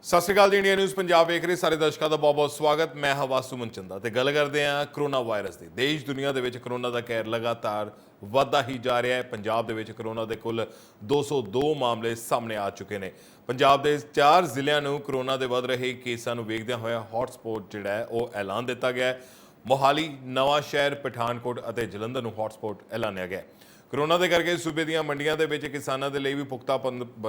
ਸਤਿ ਸ਼੍ਰੀ ਅਕਾਲ ਜੀ। India news Punjab ਵੇਖ ਰਹੇ ਸਾਰੇ ਦਰਸ਼ਕਾਂ ਦਾ ਬਹੁਤ-ਬਹੁਤ ਸਵਾਗਤ। ਮੈਂ ਹਾਂ ਵਾਸੂ ਚੰਦਾ ਤੇ ਗੱਲ ਕਰਦੇ ਹਾਂ ਕਰੋਨਾ ਵਾਇਰਸ ਦੀ। ਦੇਸ਼ ਦੁਨੀਆ ਦੇ ਵਿੱਚ ਕਰੋਨਾ ਦਾ ਕਹਿਰ ਲਗਾਤਾਰ ਵੱਧਦਾ ਹੀ ਜਾ ਰਿਹਾ ਹੈ। ਪੰਜਾਬ ਦੇ ਵਿੱਚ ਕਰੋਨਾ ਦੇ ਕੁੱਲ 202 ਮਾਮਲੇ ਸਾਹਮਣੇ ਆ ਚੁੱਕੇ ਨੇ। ਪੰਜਾਬ ਦੇ 4 ਜ਼ਿਲ੍ਹਿਆਂ ਨੂੰ ਕਰੋਨਾ ਦੇ ਵੱਧ ਰਹੇ ਕੇਸਾਂ ਨੂੰ ਵੇਖਦਿਆਂ ਹੋਇਆ ਹੌਟਸਪੌਟ ਜਿਹੜਾ ਹੈ ਉਹ ਐਲਾਨ ਦਿੱਤਾ ਗਿਆ ਹੈ। ਮੋਹਾਲੀ, ਨਵਾਂ ਸ਼ਹਿਰ, ਪਠਾਨਕੋਟ ਅਤੇ ਜਲੰਧਰ ਨੂੰ ਹੌਟਸਪੌਟ ਐਲਾਨਿਆ ਗਿਆ। ਕਰੋਨਾ ਦੇ ਕਰਕੇ ਸੂਬੇ ਦੀਆਂ ਮੰਡੀਆਂ ਦੇ ਵਿੱਚ ਕਿਸਾਨਾਂ ਦੇ ਲਈ ਵੀ ਪੁਖਤਾ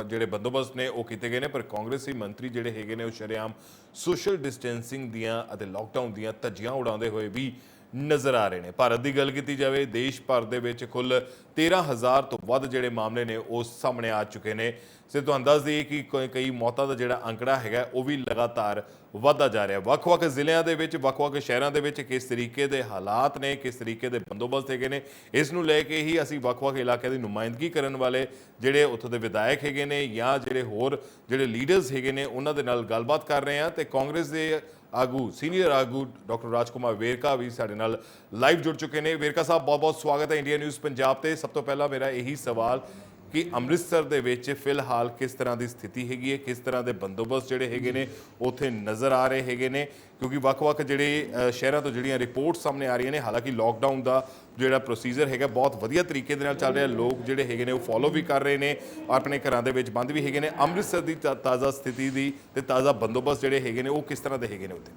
ਜਿਹੜੇ ਬੰਦੋਬਸਤ ਨੇ ਉਹ ਕੀਤੇ ਗਏ ਨੇ, ਪਰ ਕਾਂਗਰਸੀ ਮੰਤਰੀ ਜਿਹੜੇ ਹੈਗੇ ਨੇ ਉਹ ਸ਼ਰੇਆਮ ਸੋਸ਼ਲ ਡਿਸਟੈਂਸਿੰਗ ਦੀਆਂ ਅਤੇ ਲਾਕਡਾਊਨ ਦੀਆਂ ਧੱਜੀਆਂ ਉਡਾਉਂਦੇ ਹੋਏ ਵੀ ਨਜ਼ਰ ਆ ਰਹੇ ਨੇ। ਭਾਰਤ ਦੀ ਗੱਲ ਕੀਤੀ ਜਾਵੇ, ਦੇਸ਼ ਭਰ ਦੇ ਵਿੱਚ ਕੁੱਲ 13,000 ਤੋਂ ਵੱਧ ਜਿਹੜੇ ਮਾਮਲੇ ਨੇ ਉਹ ਸਾਹਮਣੇ ਆ ਚੁੱਕੇ ਨੇ। ਸੇ ਤੁਹਾਨੂੰ ਦੱਸ ਦਈਏ ਕਿ ਕਈ ਮੌਤਾਂ ਦਾ ਜਿਹੜਾ ਅੰਕੜਾ ਹੈਗਾ ਉਹ ਵੀ ਲਗਾਤਾਰ ਵੱਧਦਾ ਜਾ ਰਿਹਾ। ਵੱਖ-ਵੱਖ ਜ਼ਿਲ੍ਹਿਆਂ ਦੇ ਵਿੱਚ, ਵੱਖ-ਵੱਖ ਸ਼ਹਿਰਾਂ ਦੇ ਵਿੱਚ ਕਿਸ ਤਰੀਕੇ ਦੇ ਹਾਲਾਤ ਨੇ, ਕਿਸ ਤਰੀਕੇ ਦੇ ਬੰਦੋਬਸਤ ਹੈਗੇ ਨੇ, ਇਸ ਨੂੰ ਲੈ ਕੇ ਹੀ ਅਸੀਂ ਵੱਖ-ਵੱਖ ਇਲਾਕਿਆਂ ਦੀ ਨੁਮਾਇੰਦਗੀ ਕਰਨ ਵਾਲੇ ਜਿਹੜੇ ਉੱਥੋਂ ਦੇ ਵਿਧਾਇਕ ਹੈਗੇ ਨੇ ਜਾਂ ਜਿਹੜੇ ਹੋਰ ਜਿਹੜੇ ਲੀਡਰਸ ਹੈਗੇ ਨੇ ਉਹਨਾਂ ਦੇ ਨਾਲ ਗੱਲਬਾਤ ਕਰ ਰਹੇ ਹਾਂ। ਤੇ ਕਾਂਗਰਸ ਦੇ ਆਗੂ, ਸੀਨੀਅਰ ਆਗੂ ਡਾਕਟਰ ਰਾਜਕੁਮਾਰ ਵੇਰਕਾ ਵੀ ਸਾਡੇ ਨਾਲ ਲਾਈਵ ਜੁੜ ਚੁੱਕੇ ਨੇ। ਵੇਰਕਾ ਸਾਹਿਬ, ਬਹੁਤ-ਬਹੁਤ ਸਵਾਗਤ ਹੈ ਇੰਡੀਆ ਨਿਊਜ਼ ਪੰਜਾਬ ਤੇ। ਸਭ ਤੋਂ ਪਹਿਲਾਂ ਮੇਰਾ ਇਹੀ ਸਵਾਲ ਕਿ ਅੰਮ੍ਰਿਤਸਰ ਦੇ ਵਿੱਚ ਫਿਲਹਾਲ ਕਿਸ ਤਰ੍ਹਾਂ ਦੀ ਸਥਿਤੀ ਹੈਗੀ ਹੈ, ਕਿਸ ਤਰ੍ਹਾਂ ਦੇ ਬੰਦੋਬਸਤ ਜਿਹੜੇ ਹੈਗੇ ਨੇ ਉੱਥੇ ਨਜ਼ਰ ਆ ਰਹੇ ਹੈਗੇ ਨੇ, ਕਿਉਂਕਿ ਵੱਖ-ਵੱਖ ਜਿਹੜੇ ਸ਼ਹਿਰਾਂ ਤੋਂ ਜਿਹੜੀਆਂ ਰਿਪੋਰਟ ਸਾਹਮਣੇ ਆ ਰਹੀਆਂ ਨੇ। ਹਾਲਾਂਕਿ ਲਾਕਡਾਊਨ ਦਾ ਜਿਹੜਾ ਪ੍ਰੋਸੀਜਰ ਹੈਗਾ ਬਹੁਤ ਵਧੀਆ ਤਰੀਕੇ ਦੇ ਨਾਲ ਚੱਲ ਰਿਹਾ, ਲੋਕ ਜਿਹੜੇ ਹੈਗੇ ਨੇ ਉਹ ਫੋਲੋ ਵੀ ਕਰ ਰਹੇ ਨੇ, ਆਪਣੇ ਘਰਾਂ ਦੇ ਵਿੱਚ ਬੰਦ ਵੀ ਹੈਗੇ ਨੇ। ਅੰਮ੍ਰਿਤਸਰ ਦੀ ਤਾਜ਼ਾ ਸਥਿਤੀ ਦੀ ਤੇ ਤਾਜ਼ਾ ਬੰਦੋਬਸਤ ਜਿਹੜੇ ਹੈਗੇ ਨੇ ਉਹ ਕਿਸ ਤਰ੍ਹਾਂ ਦੇ ਹੈਗੇ ਨੇ ਉੱਥੇ?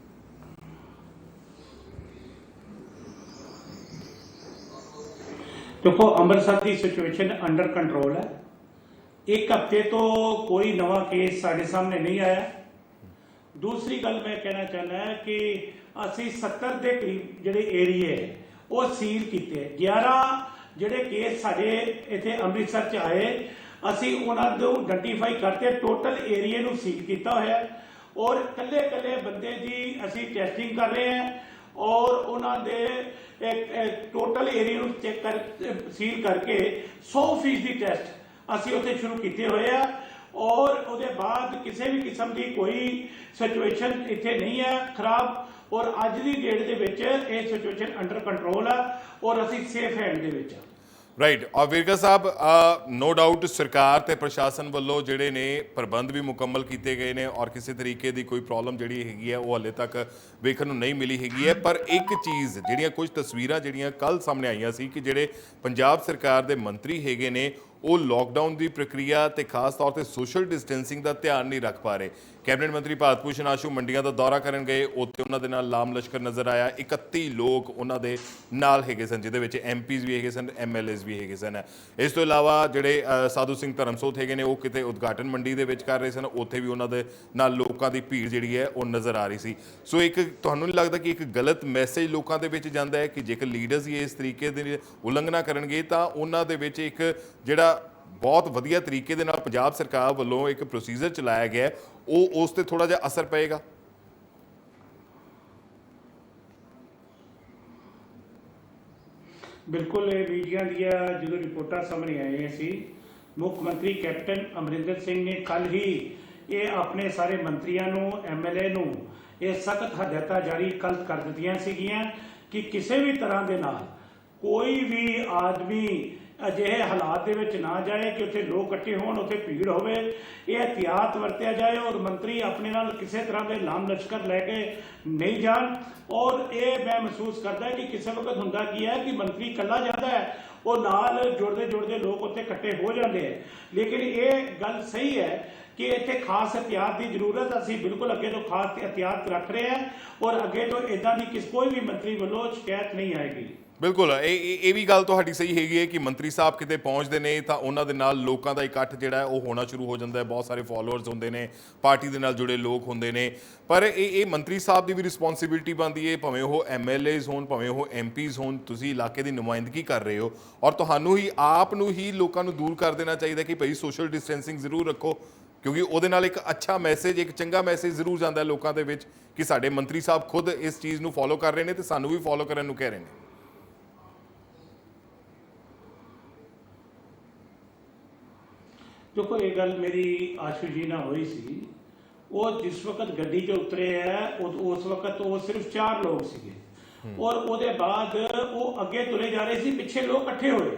देखो, अमृतसर की सिचुएशन अंडर कंट्रोल है। एक हफ्ते तो कोई नवा केस साढ़े सामने नहीं आया। दूसरी गल मैं कहना चाहना है कि असी 70 के करीब जोड़े एरिए है वो सील किए। 11 जोड़े केस साढ़े इतने अमृतसर च आए, असी उन्होंने आइडेंटिफाई करते टोटल एरिए नूं सील किया होया और कल्ले कल्ले बंदे की असी टेस्टिंग कर रहे हैं और उन्होंने टोटल एरिया चेक कर सील करके 100% टेस्ट असी उत्थे शुरू किए हुए हैं और उसके बाद किसी भी किस्म की कोई सिचुएशन इत्थे नहीं है खराब। और अज की डेट के विच ये सिचुएशन अंडर कंट्रोल है और असी सेफ हैंड दे विच। ਰਾਈਟ। ਔਰ ਵੇਰਕਾ ਸਾਹਿਬ, ਨੋ ਡਾਊਟ ਸਰਕਾਰ ਤੇ ਪ੍ਰਸ਼ਾਸਨ ਵੱਲੋਂ ਜਿਹੜੇ ਨੇ ਪ੍ਰਬੰਧ ਵੀ ਮੁਕੰਮਲ ਕੀਤੇ ਗਏ ਨੇ ਔਰ ਕਿਸੇ ਤਰੀਕੇ ਦੀ ਕੋਈ ਪ੍ਰੋਬਲਮ ਜਿਹੜੀ ਹੈਗੀ ਹੈ ਉਹ ਹਾਲੇ ਤੱਕ ਵੇਖਣ ਨੂੰ ਨਹੀਂ ਮਿਲੀ ਹੈਗੀ ਹੈ। ਪਰ ਇੱਕ ਚੀਜ਼, ਜਿਹੜੀਆਂ ਕੁਝ ਤਸਵੀਰਾਂ ਜਿਹੜੀਆਂ ਕੱਲ੍ਹ ਸਾਹਮਣੇ ਆਈਆਂ ਸੀ ਕਿ ਜਿਹੜੇ ਪੰਜਾਬ ਸਰਕਾਰ ਦੇ ਮੰਤਰੀ ਹੈਗੇ ਨੇ ਉਹ ਲਾਕਡਾਊਨ ਦੀ ਪ੍ਰਕਿਰਿਆ ਤੇ ਖਾਸ ਤੌਰ ਤੇ ਸੋਸ਼ਲ ਡਿਸਟੈਂਸਿੰਗ ਦਾ ਧਿਆਨ ਨਹੀਂ ਰੱਖ ਪਾ ਰਹੇ। ਕੈਬਨਿਟ ਮੰਤਰੀ ਭਾਰਤ ਭੂਸ਼ਣ ਆਸ਼ੂ ਮੰਡੀਆਂ ਦਾ ਦੌਰਾ ਕਰਨ ਗਏ, ਉੱਥੇ ਉਹਨਾਂ ਦੇ ਨਾਲ ਲਾਮ ਲਸ਼ਕਰ ਨਜ਼ਰ ਆਇਆ। 31 ਲੋਕ ਉਹਨਾਂ ਦੇ ਨਾਲ ਹੈਗੇ ਸਨ, ਜਿਹਦੇ ਵਿੱਚ MPs ਵੀ ਹੈਗੇ ਸਨ, MLAs ਵੀ ਹੈਗੇ ਸਨ। ਇਸ ਤੋਂ ਇਲਾਵਾ ਜਿਹੜੇ ਸਾਧੂ ਸਿੰਘ ਧਰਮਸੋਤ ਹੈਗੇ ਨੇ ਉਹ ਕਿਤੇ ਉਦਘਾਟਨ ਮੰਡੀ ਦੇ ਵਿੱਚ ਕਰ ਰਹੇ ਸਨ, ਉੱਥੇ ਵੀ ਉਹਨਾਂ ਦੇ ਨਾਲ ਲੋਕਾਂ ਦੀ ਭੀੜ ਜਿਹੜੀ ਹੈ ਉਹ ਨਜ਼ਰ ਆ ਰਹੀ ਸੀ। ਸੋ ਇੱਕ ਤੁਹਾਨੂੰ ਨਹੀਂ ਲੱਗਦਾ ਕਿ ਇੱਕ ਗਲਤ ਮੈਸੇਜ ਲੋਕਾਂ ਦੇ ਵਿੱਚ ਜਾਂਦਾ ਹੈ ਕਿ ਜੇਕਰ ਲੀਡਰਸ ਹੀ ਇਸ ਤਰੀਕੇ ਦੀ ਉਲੰਘਣਾ ਕਰਨਗੇ ਤਾਂ ਉਹਨਾਂ ਦੇ ਵਿੱਚ ਇੱਕ ਜਿਹੜਾ ਬਹੁਤ ਵਧੀਆ ਤਰੀਕੇ ਦੇ ਨਾਲ ਪੰਜਾਬ ਸਰਕਾਰ ਵੱਲੋਂ ਇੱਕ ਪ੍ਰੋਸੀਜਰ ਚਲਾਇਆ ਗਿਆ ਉਹ ਉਸ ਤੇ ਥੋੜਾ ਜਿਹਾ ਅਸਰ ਪਏਗਾ? बिल्कुल मीडिया दिया जो रिपोर्टा सामने आई सी, मुख्य मंत्री कैप्टन अमरिंदर सिंह ने कल ही ये अपने सारे मंत्रियों MLA ये सख्त हदायत जारी कल कर दित्तियां सीगियां कि किसी भी तरह के नाल कोई भी आदमी अजिहे हालात दे विच ना जाए कि उत्थे लोग इकट्ठे होण, उत्थे भीड़ होवे। ये एहतियात वरत्या जाए और मंत्री अपने नाल किसी तरह के लाम लश्कर लैके नहीं जान। और ये मैं महसूस करता कि किसी वक्त हुंदा की है कि मंत्री कला जाता है और नाल जुड़ते जुड़ते लोग उत्थे इकट्ठे हो जाते हैं। लेकिन ये गल सही है कि इत्थे खास एहतियात की जरूरत, असीं बिल्कुल अगे तो खास एहतियात रख रहे हैं और अगे तो इदां दी कोई भी मंत्री वालों शिकायत नहीं आएगी। ਬਿਲਕੁਲ, ਇਹ ਵੀ ਗੱਲ ਤੁਹਾਡੀ ਸਹੀ ਹੈਗੀ ਹੈ ਕਿ ਮੰਤਰੀ ਸਾਹਿਬ ਕਿਤੇ ਪਹੁੰਚਦੇ ਨੇ ਤਾਂ ਉਹਨਾਂ ਦੇ ਨਾਲ ਲੋਕਾਂ ਦਾ ਇਕੱਠ ਜਿਹੜਾ ਉਹ ਹੋਣਾ ਸ਼ੁਰੂ ਹੋ ਜਾਂਦਾ ਹੈ। ਬਹੁਤ ਸਾਰੇ ਫੋਲੋਅਰਸ ਹੁੰਦੇ ਨੇ, ਪਾਰਟੀ ਦੇ ਨਾਲ ਜੁੜੇ ਲੋਕ ਹੁੰਦੇ ਨੇ, ਪਰ ਇਹ ਮੰਤਰੀ ਸਾਹਿਬ ਦੀ ਵੀ ਰਿਸਪੌਂਸਿਬਿਲਿਟੀ ਬਣਦੀ ਹੈ, ਭਾਵੇਂ ਉਹ MLAs ਹੋਣ, ਭਾਵੇਂ ਉਹ MPs ਹੋਣ। ਤੁਸੀਂ ਇਲਾਕੇ ਦੀ ਨੁਮਾਇੰਦਗੀ ਕਰ ਰਹੇ ਹੋ ਔਰ ਤੁਹਾਨੂੰ ਹੀ ਆਪ ਨੂੰ ਹੀ ਲੋਕਾਂ ਨੂੰ ਦੂਰ ਕਰ ਦੇਣਾ ਚਾਹੀਦਾ ਕਿ ਭਾਈ ਸੋਸ਼ਲ ਡਿਸਟੈਂਸਿੰਗ ਜ਼ਰੂਰ ਰੱਖੋ, ਕਿਉਂਕਿ ਉਹਦੇ ਨਾਲ ਇੱਕ ਅੱਛਾ ਮੈਸੇਜ, ਇੱਕ ਚੰਗਾ ਮੈਸੇਜ ਜ਼ਰੂਰ ਜਾਂਦਾ ਲੋਕਾਂ ਦੇ ਵਿੱਚ ਕਿ ਸਾਡੇ ਮੰਤਰੀ ਸਾਹਿਬ ਖੁਦ ਇਸ ਚੀਜ਼ ਨੂੰ ਫੋਲੋ ਕਰ ਰਹੇ ਨੇ ਤੇ ਸਾਨੂੰ ਵੀ ਫੋਲੋ ਕਰਨ ਨੂੰ ਕਹਿ ਰਹੇ ਨੇ। देखो, ये गल मेरी आशू जी ना हुई सी, वो जिस वक्त गड्डी च उतरे है उस वक्त वो सिर्फ 4 लोग सीगे और उसके बाद वो अगे तुरे जा रहे सी, पिछे लोग इकट्ठे होए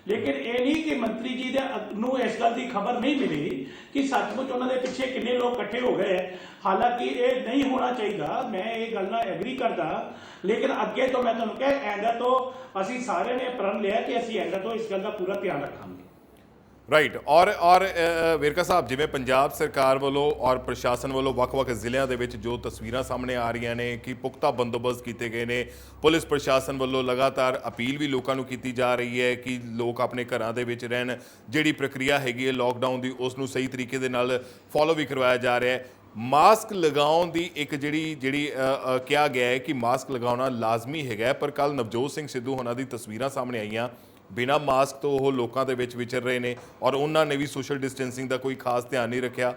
ਲੇਕਿਨ ਇਹ ਨਹੀਂ ਕਿ ਮੰਤਰੀ ਜੀ ਦੇ ਨੂੰ ਇਸ ਗੱਲ ਦੀ ਖਬਰ ਨਹੀਂ ਮਿਲੀ ਕਿ ਸੱਚਮੁੱਚ ਉਹਨਾਂ ਦੇ ਪਿੱਛੇ ਕਿੰਨੇ ਲੋਕ ਇਕੱਠੇ ਹੋ ਗਏ ਹੈ। ਹਾਲਾਂਕਿ ਇਹ ਨਹੀਂ ਹੋਣਾ ਚਾਹੀਦਾ, ਮੈਂ ਇਹ ਗੱਲ ਨਾਲ ਐਗਰੀ ਕਰਦਾ, ਲੇਕਿਨ ਅੱਗੇ ਤੋਂ ਮੈਂ ਤੁਹਾਨੂੰ ਕਿਹਾ ਐਂਦਾ ਤੋਂ ਅਸੀਂ ਸਾਰਿਆਂ ਨੇ ਪ੍ਰਣ ਲਿਆ ਕਿ ਅਸੀਂ ਐਂਦਾ ਤੋਂ ਇਸ ਗੱਲ ਦਾ ਪੂਰਾ ਧਿਆਨ ਰੱਖਾਂਗੇ। ਰਾਈਟ। ਔਰ ਵੇਰਕਾ ਸਾਹਿਬ, ਜਿਵੇਂ ਪੰਜਾਬ ਸਰਕਾਰ ਵੱਲੋਂ ਔਰ ਪ੍ਰਸ਼ਾਸਨ ਵੱਲੋਂ ਵੱਖ-ਵੱਖ ਜ਼ਿਲ੍ਹਿਆਂ ਦੇ ਵਿੱਚ ਜੋ ਤਸਵੀਰਾਂ ਸਾਹਮਣੇ ਆ ਰਹੀਆਂ ਨੇ ਕਿ ਪੁਖਤਾ ਬੰਦੋਬਸਤ ਕੀਤੇ ਗਏ ਨੇ, ਪੁਲਿਸ ਪ੍ਰਸ਼ਾਸਨ ਵੱਲੋਂ ਲਗਾਤਾਰ ਅਪੀਲ ਵੀ ਲੋਕਾਂ ਨੂੰ ਕੀਤੀ ਜਾ ਰਹੀ ਹੈ ਕਿ ਲੋਕ ਆਪਣੇ ਘਰਾਂ ਦੇ ਵਿੱਚ ਰਹਿਣ, ਜਿਹੜੀ ਪ੍ਰਕਿਰਿਆ ਹੈਗੀ ਹੈ ਲੋਕਡਾਊਨ ਦੀ ਉਸ ਨੂੰ ਸਹੀ ਤਰੀਕੇ ਦੇ ਨਾਲ ਫੋਲੋ ਵੀ ਕਰਵਾਇਆ ਜਾ ਰਿਹਾ ਹੈ। ਮਾਸਕ ਲਗਾਉਣ ਦੀ ਇੱਕ ਜਿਹੜੀ ਕਿਹਾ ਗਿਆ ਹੈ ਕਿ ਮਾਸਕ ਲਗਾਉਣਾ ਲਾਜ਼ਮੀ ਹੈਗਾ, ਪਰ ਕੱਲ ਨਵਜੋਤ ਸਿੰਘ ਸਿੱਧੂ ਹੋਣਾ ਦੀ ਤਸਵੀਰਾਂ ਸਾਹਮਣੇ ਆਈਆਂ, ਬਿਨਾਂ ਮਾਸਕ ਤੋਂ ਉਹ ਲੋਕਾਂ ਦੇ ਵਿੱਚ ਵਿਚਰ ਰਹੇ ਨੇ ਔਰ ਉਹਨਾਂ ਨੇ ਵੀ ਸੋਸ਼ਲ ਡਿਸਟੈਂਸਿੰਗ ਦਾ ਕੋਈ ਖਾਸ ਧਿਆਨ ਨਹੀਂ ਰੱਖਿਆ।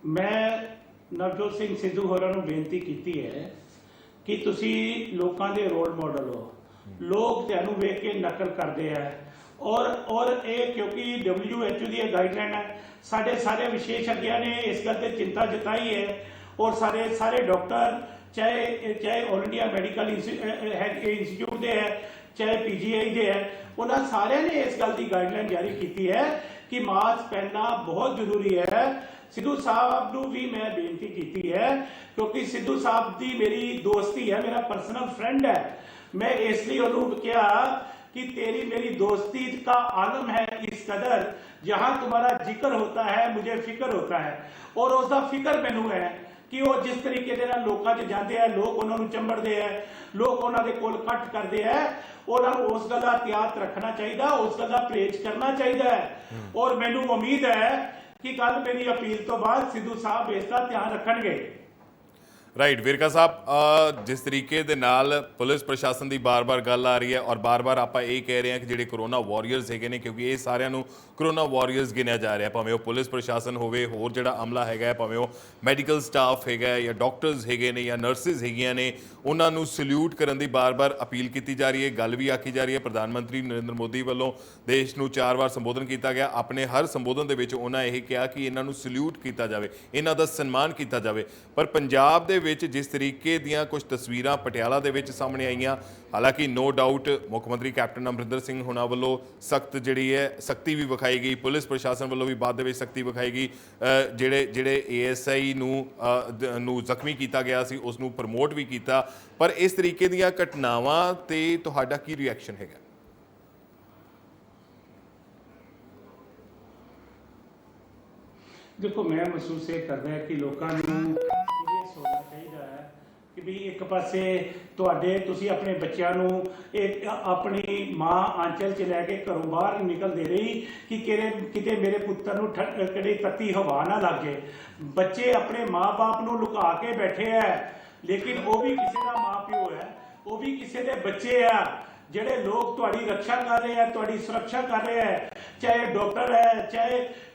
ਮੈਂ ਨਵਜੋਤ ਸਿੰਘ ਸਿੱਧੂ ਹੋਰਾਂ ਨੂੰ ਬੇਨਤੀ ਕੀਤੀ ਹੈ ਕਿ ਤੁਸੀਂ ਲੋਕਾਂ ਦੇ ਰੋਲ ਮਾਡਲ ਹੋ, ਲੋਕ ਤੁਹਾਨੂੰ ਵੇਖ ਕੇ ਨਕਲ ਕਰਦੇ ਆ ਔਰ ਇਹ ਕਿਉਂਕਿ WHO ਦੀ ਇਹ ਗਾਈਡਲਾਈਨ ਹੈ, ਸਾਡੇ ਸਾਰੇ ਵਿਸ਼ੇਸ਼ज्ञ ਨੇ ਇਸ ਗੱਲ ਤੇ ਚਿੰਤਾ ਜਤਾਈ ਹੈ ਔਰ ਸਾਰੇ ਡਾਕਟਰ ਚਾਹੇ ਆਲ ਇੰਡੀਆ ਮੈਡੀਕਲ ਇੰਸਟੀਚਿਊਟ ਦੇ ਹੈ ਚਾਹੇ PGI ਦੇ ਹੈ, ਉਹਨਾਂ ਸਾਰਿਆਂ ਨੇ ਇਸ ਗੱਲ ਦੀ ਗਾਈਡਲਾਈਨ ਜਾਰੀ ਕੀਤੀ ਹੈ ਕਿ ਮਾਸਕ ਪਹਿਨਣਾ ਬਹੁਤ ਜ਼ਰੂਰੀ ਹੈ। ਸਿੱਧੂ ਸਾਹਿਬ ਨੂੰ ਵੀ ਮੈਂ ਬੇਨਤੀ ਕੀਤੀ ਹੈ ਕਿਉਂਕਿ ਸਿੱਧੂ ਸਾਹਿਬ ਦੀ ਮੇਰੀ ਦੋਸਤੀ ਹੈ, ਮੇਰਾ पर्सनल फ्रेंड है, मैं इसलिए उन्होंने किया कि तेरी मेरी दोस्ती का आलम है इस कदर, जहां तुम्हारा जिक्र होता है मुझे फिक्र होता है और उसका फिक्र मैनू है कि वो जिस तरीके ਦੇ ਨਾਲ ਲੋਕਾਂ 'ਚ ਜਾਂਦੇ ਆ, ਲੋਕ ਉਹਨਾਂ ਨੂੰ ਚੰਬੜਦੇ ਆ, ਲੋਕ ਉਹਨਾਂ ਦੇ ਕੋਲ ਕੱਟ ਕਰਦੇ ਆ, ਉਹਨਾਂ ਨੂੰ ਉਸ ਗੱਲ ਦਾ ਇਤਿਆਤ ਰੱਖਣਾ ਚਾਹੀਦਾ, ਉਸ ਗੱਲ ਦਾ ਪਰਹੇਜ਼ ਕਰਨਾ ਚਾਹੀਦਾ ਹੈ ਔਰ ਮੈਨੂੰ ਉਮੀਦ ਹੈ ਕਿ ਕੱਲ ਮੇਰੀ ਅਪੀਲ ਤੋਂ ਬਾਅਦ ਸਿੱਧੂ ਸਾਹਿਬ ਇਸ ਦਾ ਧਿਆਨ ਰੱਖਣਗੇ। ਰਾਈਟ। ਵੇਰਕਾ ਸਾਹਿਬ, ਜਿਸ ਤਰੀਕੇ ਦੇ ਨਾਲ ਪੁਲਿਸ ਪ੍ਰਸ਼ਾਸਨ ਦੀ ਬਾਰ-ਬਾਰ ਗੱਲ ਆ ਰਹੀ ਹੈ ਔਰ ਬਾਰ-ਬਾਰ ਆਪਾਂ ਇਹ ਕਹਿ ਰਹੇ ਹਾਂ ਕਿ ਜਿਹੜੇ ਕਰੋਨਾ ਵਾਰੀਅਰਸ ਹੈਗੇ ਨੇ, ਕਿਉਂਕਿ ਇਹ ਸਾਰਿਆਂ ਨੂੰ ਕਰੋਨਾ ਵਾਰੀਅਰਸ ਗਿਣਿਆ ਜਾ ਰਿਹਾ, ਭਾਵੇਂ ਉਹ ਪੁਲਿਸ ਪ੍ਰਸ਼ਾਸਨ ਹੋਵੇ, ਹੋਰ ਜਿਹੜਾ ਅਮਲਾ ਹੈਗਾ, ਭਾਵੇਂ ਉਹ ਮੈਡੀਕਲ ਸਟਾਫ ਹੈਗਾ ਜਾਂ ਡਾਕਟਰਸ ਹੈਗੇ ਨੇ ਜਾਂ ਨਰਸਿਸ ਹੈਗੀਆਂ ਨੇ, ਉਹਨਾਂ ਨੂੰ ਸਲੂਟ ਕਰਨ ਦੀ ਬਾਰ-ਬਾਰ ਅਪੀਲ ਕੀਤੀ ਜਾ ਰਹੀ ਹੈ, ਗੱਲ ਵੀ ਆਖੀ ਜਾ ਰਹੀ ਹੈ। ਪ੍ਰਧਾਨ ਮੰਤਰੀ ਨਰਿੰਦਰ ਮੋਦੀ ਵੱਲੋਂ ਦੇਸ਼ ਨੂੰ 4 ਵਾਰ ਸੰਬੋਧਨ ਕੀਤਾ ਗਿਆ, ਆਪਣੇ ਹਰ ਸੰਬੋਧਨ ਦੇ ਵਿੱਚ ਉਹਨਾਂ ਇਹ ਕਿਹਾ ਕਿ ਇਹਨਾਂ ਨੂੰ ਸਲੂਟ ਕੀਤਾ ਜਾਵੇ, ਇਹਨਾਂ ਦਾ ਸਨਮਾਨ ਕੀਤਾ ਜਾਵੇ। ਪਰ ਪੰਜਾਬ ਦੇ ਵਿੱਚ ਜਿਸ ਤਰੀਕੇ ਦੀਆਂ ਕੁਝ ਤਸਵੀਰਾਂ ਪਟਿਆਲਾ ਦੇ ਵਿੱਚ ਸਾਹਮਣੇ ਆਈਆਂ, ਹਾਲਾਂਕਿ ਨੋ ਡਾਊਟ ਮੁੱਖ ਮੰਤਰੀ ਕੈਪਟਨ ਅਮਰਿੰਦਰ ਸਿੰਘ ਹੋਣਾ ਵੱਲੋਂ ਸਖਤ ਜਿਹੜੀ ਹੈ ਸਖਤੀ ਵੀ ਵਿਖਾਈ ਗਈ, ਪੁਲਿਸ ਪ੍ਰਸ਼ਾਸਨ ਵੱਲੋਂ ਵੀ ਬਾਅਦ ਦੇ ਵਿੱਚ ਸਖਤੀ ਵਿਖਾਈ ਗਈ, ਜਿਹੜੇ ASI ਨੂੰ ਜ਼ਖਮੀ ਕੀਤਾ ਗਿਆ ਸੀ ਉਸ ਨੂੰ ਪ੍ਰਮੋਟ ਵੀ ਕੀਤਾ। ਪਰ ਇਸ ਤਰੀਕੇ ਦੀਆਂ ਘਟਨਾਵਾਂ ਤੇ ਤੁਹਾਡਾ ਕੀ ਰਿਐਕਸ਼ਨ ਹੈਗਾ? ਦੇਖੋ, ਮੈਂ ਮਹਿਸੂਸ ਇਹ ਕਰਦਾ ਕਿ ਲੋਕਾਂ ਨੂੰ ਸੀਰੀਅਸ ਹੋਣਾ ਚਾਹੀਦਾ ਹੈ ਕਿ ਵੀ ਇੱਕ ਪਾਸੇ ਤੁਸੀਂ ਆਪਣੇ ਬੱਚਿਆਂ ਨੂੰ ਆਪਣੀ ਮਾਂ ਆਂਚਲ 'ਚ ਲੈ ਕੇ ਘਰੋਂ ਬਾਹਰ ਨਹੀਂ ਨਿਕਲ ਦੇ ਰਹੀ ਕਿ ਕਿਤੇ ਮੇਰੇ ਪੁੱਤਰ ਨੂੰ ਕਿਹੜੀ ਤੱਤੀ ਹਵਾ ਨਾ ਲੱਗੇ। ਬੱਚੇ ਆਪਣੇ ਮਾਂ-ਬਾਪ ਨੂੰ ਲੁਕਾ ਕੇ ਬੈਠੇ ਹੈ, ਲੇਕਿਨ ਉਹ ਵੀ ਕਿਸੇ ਦਾ ਮਾਂ-ਪਿਓ ਹੈ, ਉਹ ਵੀ ਕਿਸੇ ਦੇ ਬੱਚੇ ਆ ਜਿਹੜੇ ਲੋਕ ਤੁਹਾਡੀ ਰੱਖਿਆ ਕਰ ਰਹੇ ਹੈ, ਤੁਹਾਡੀ ਸੁਰੱਖਿਆ ਕਰ ਰਹੇ ਹੈ, ਚਾਹੇ ਡਾਕਟਰ ਹੈ,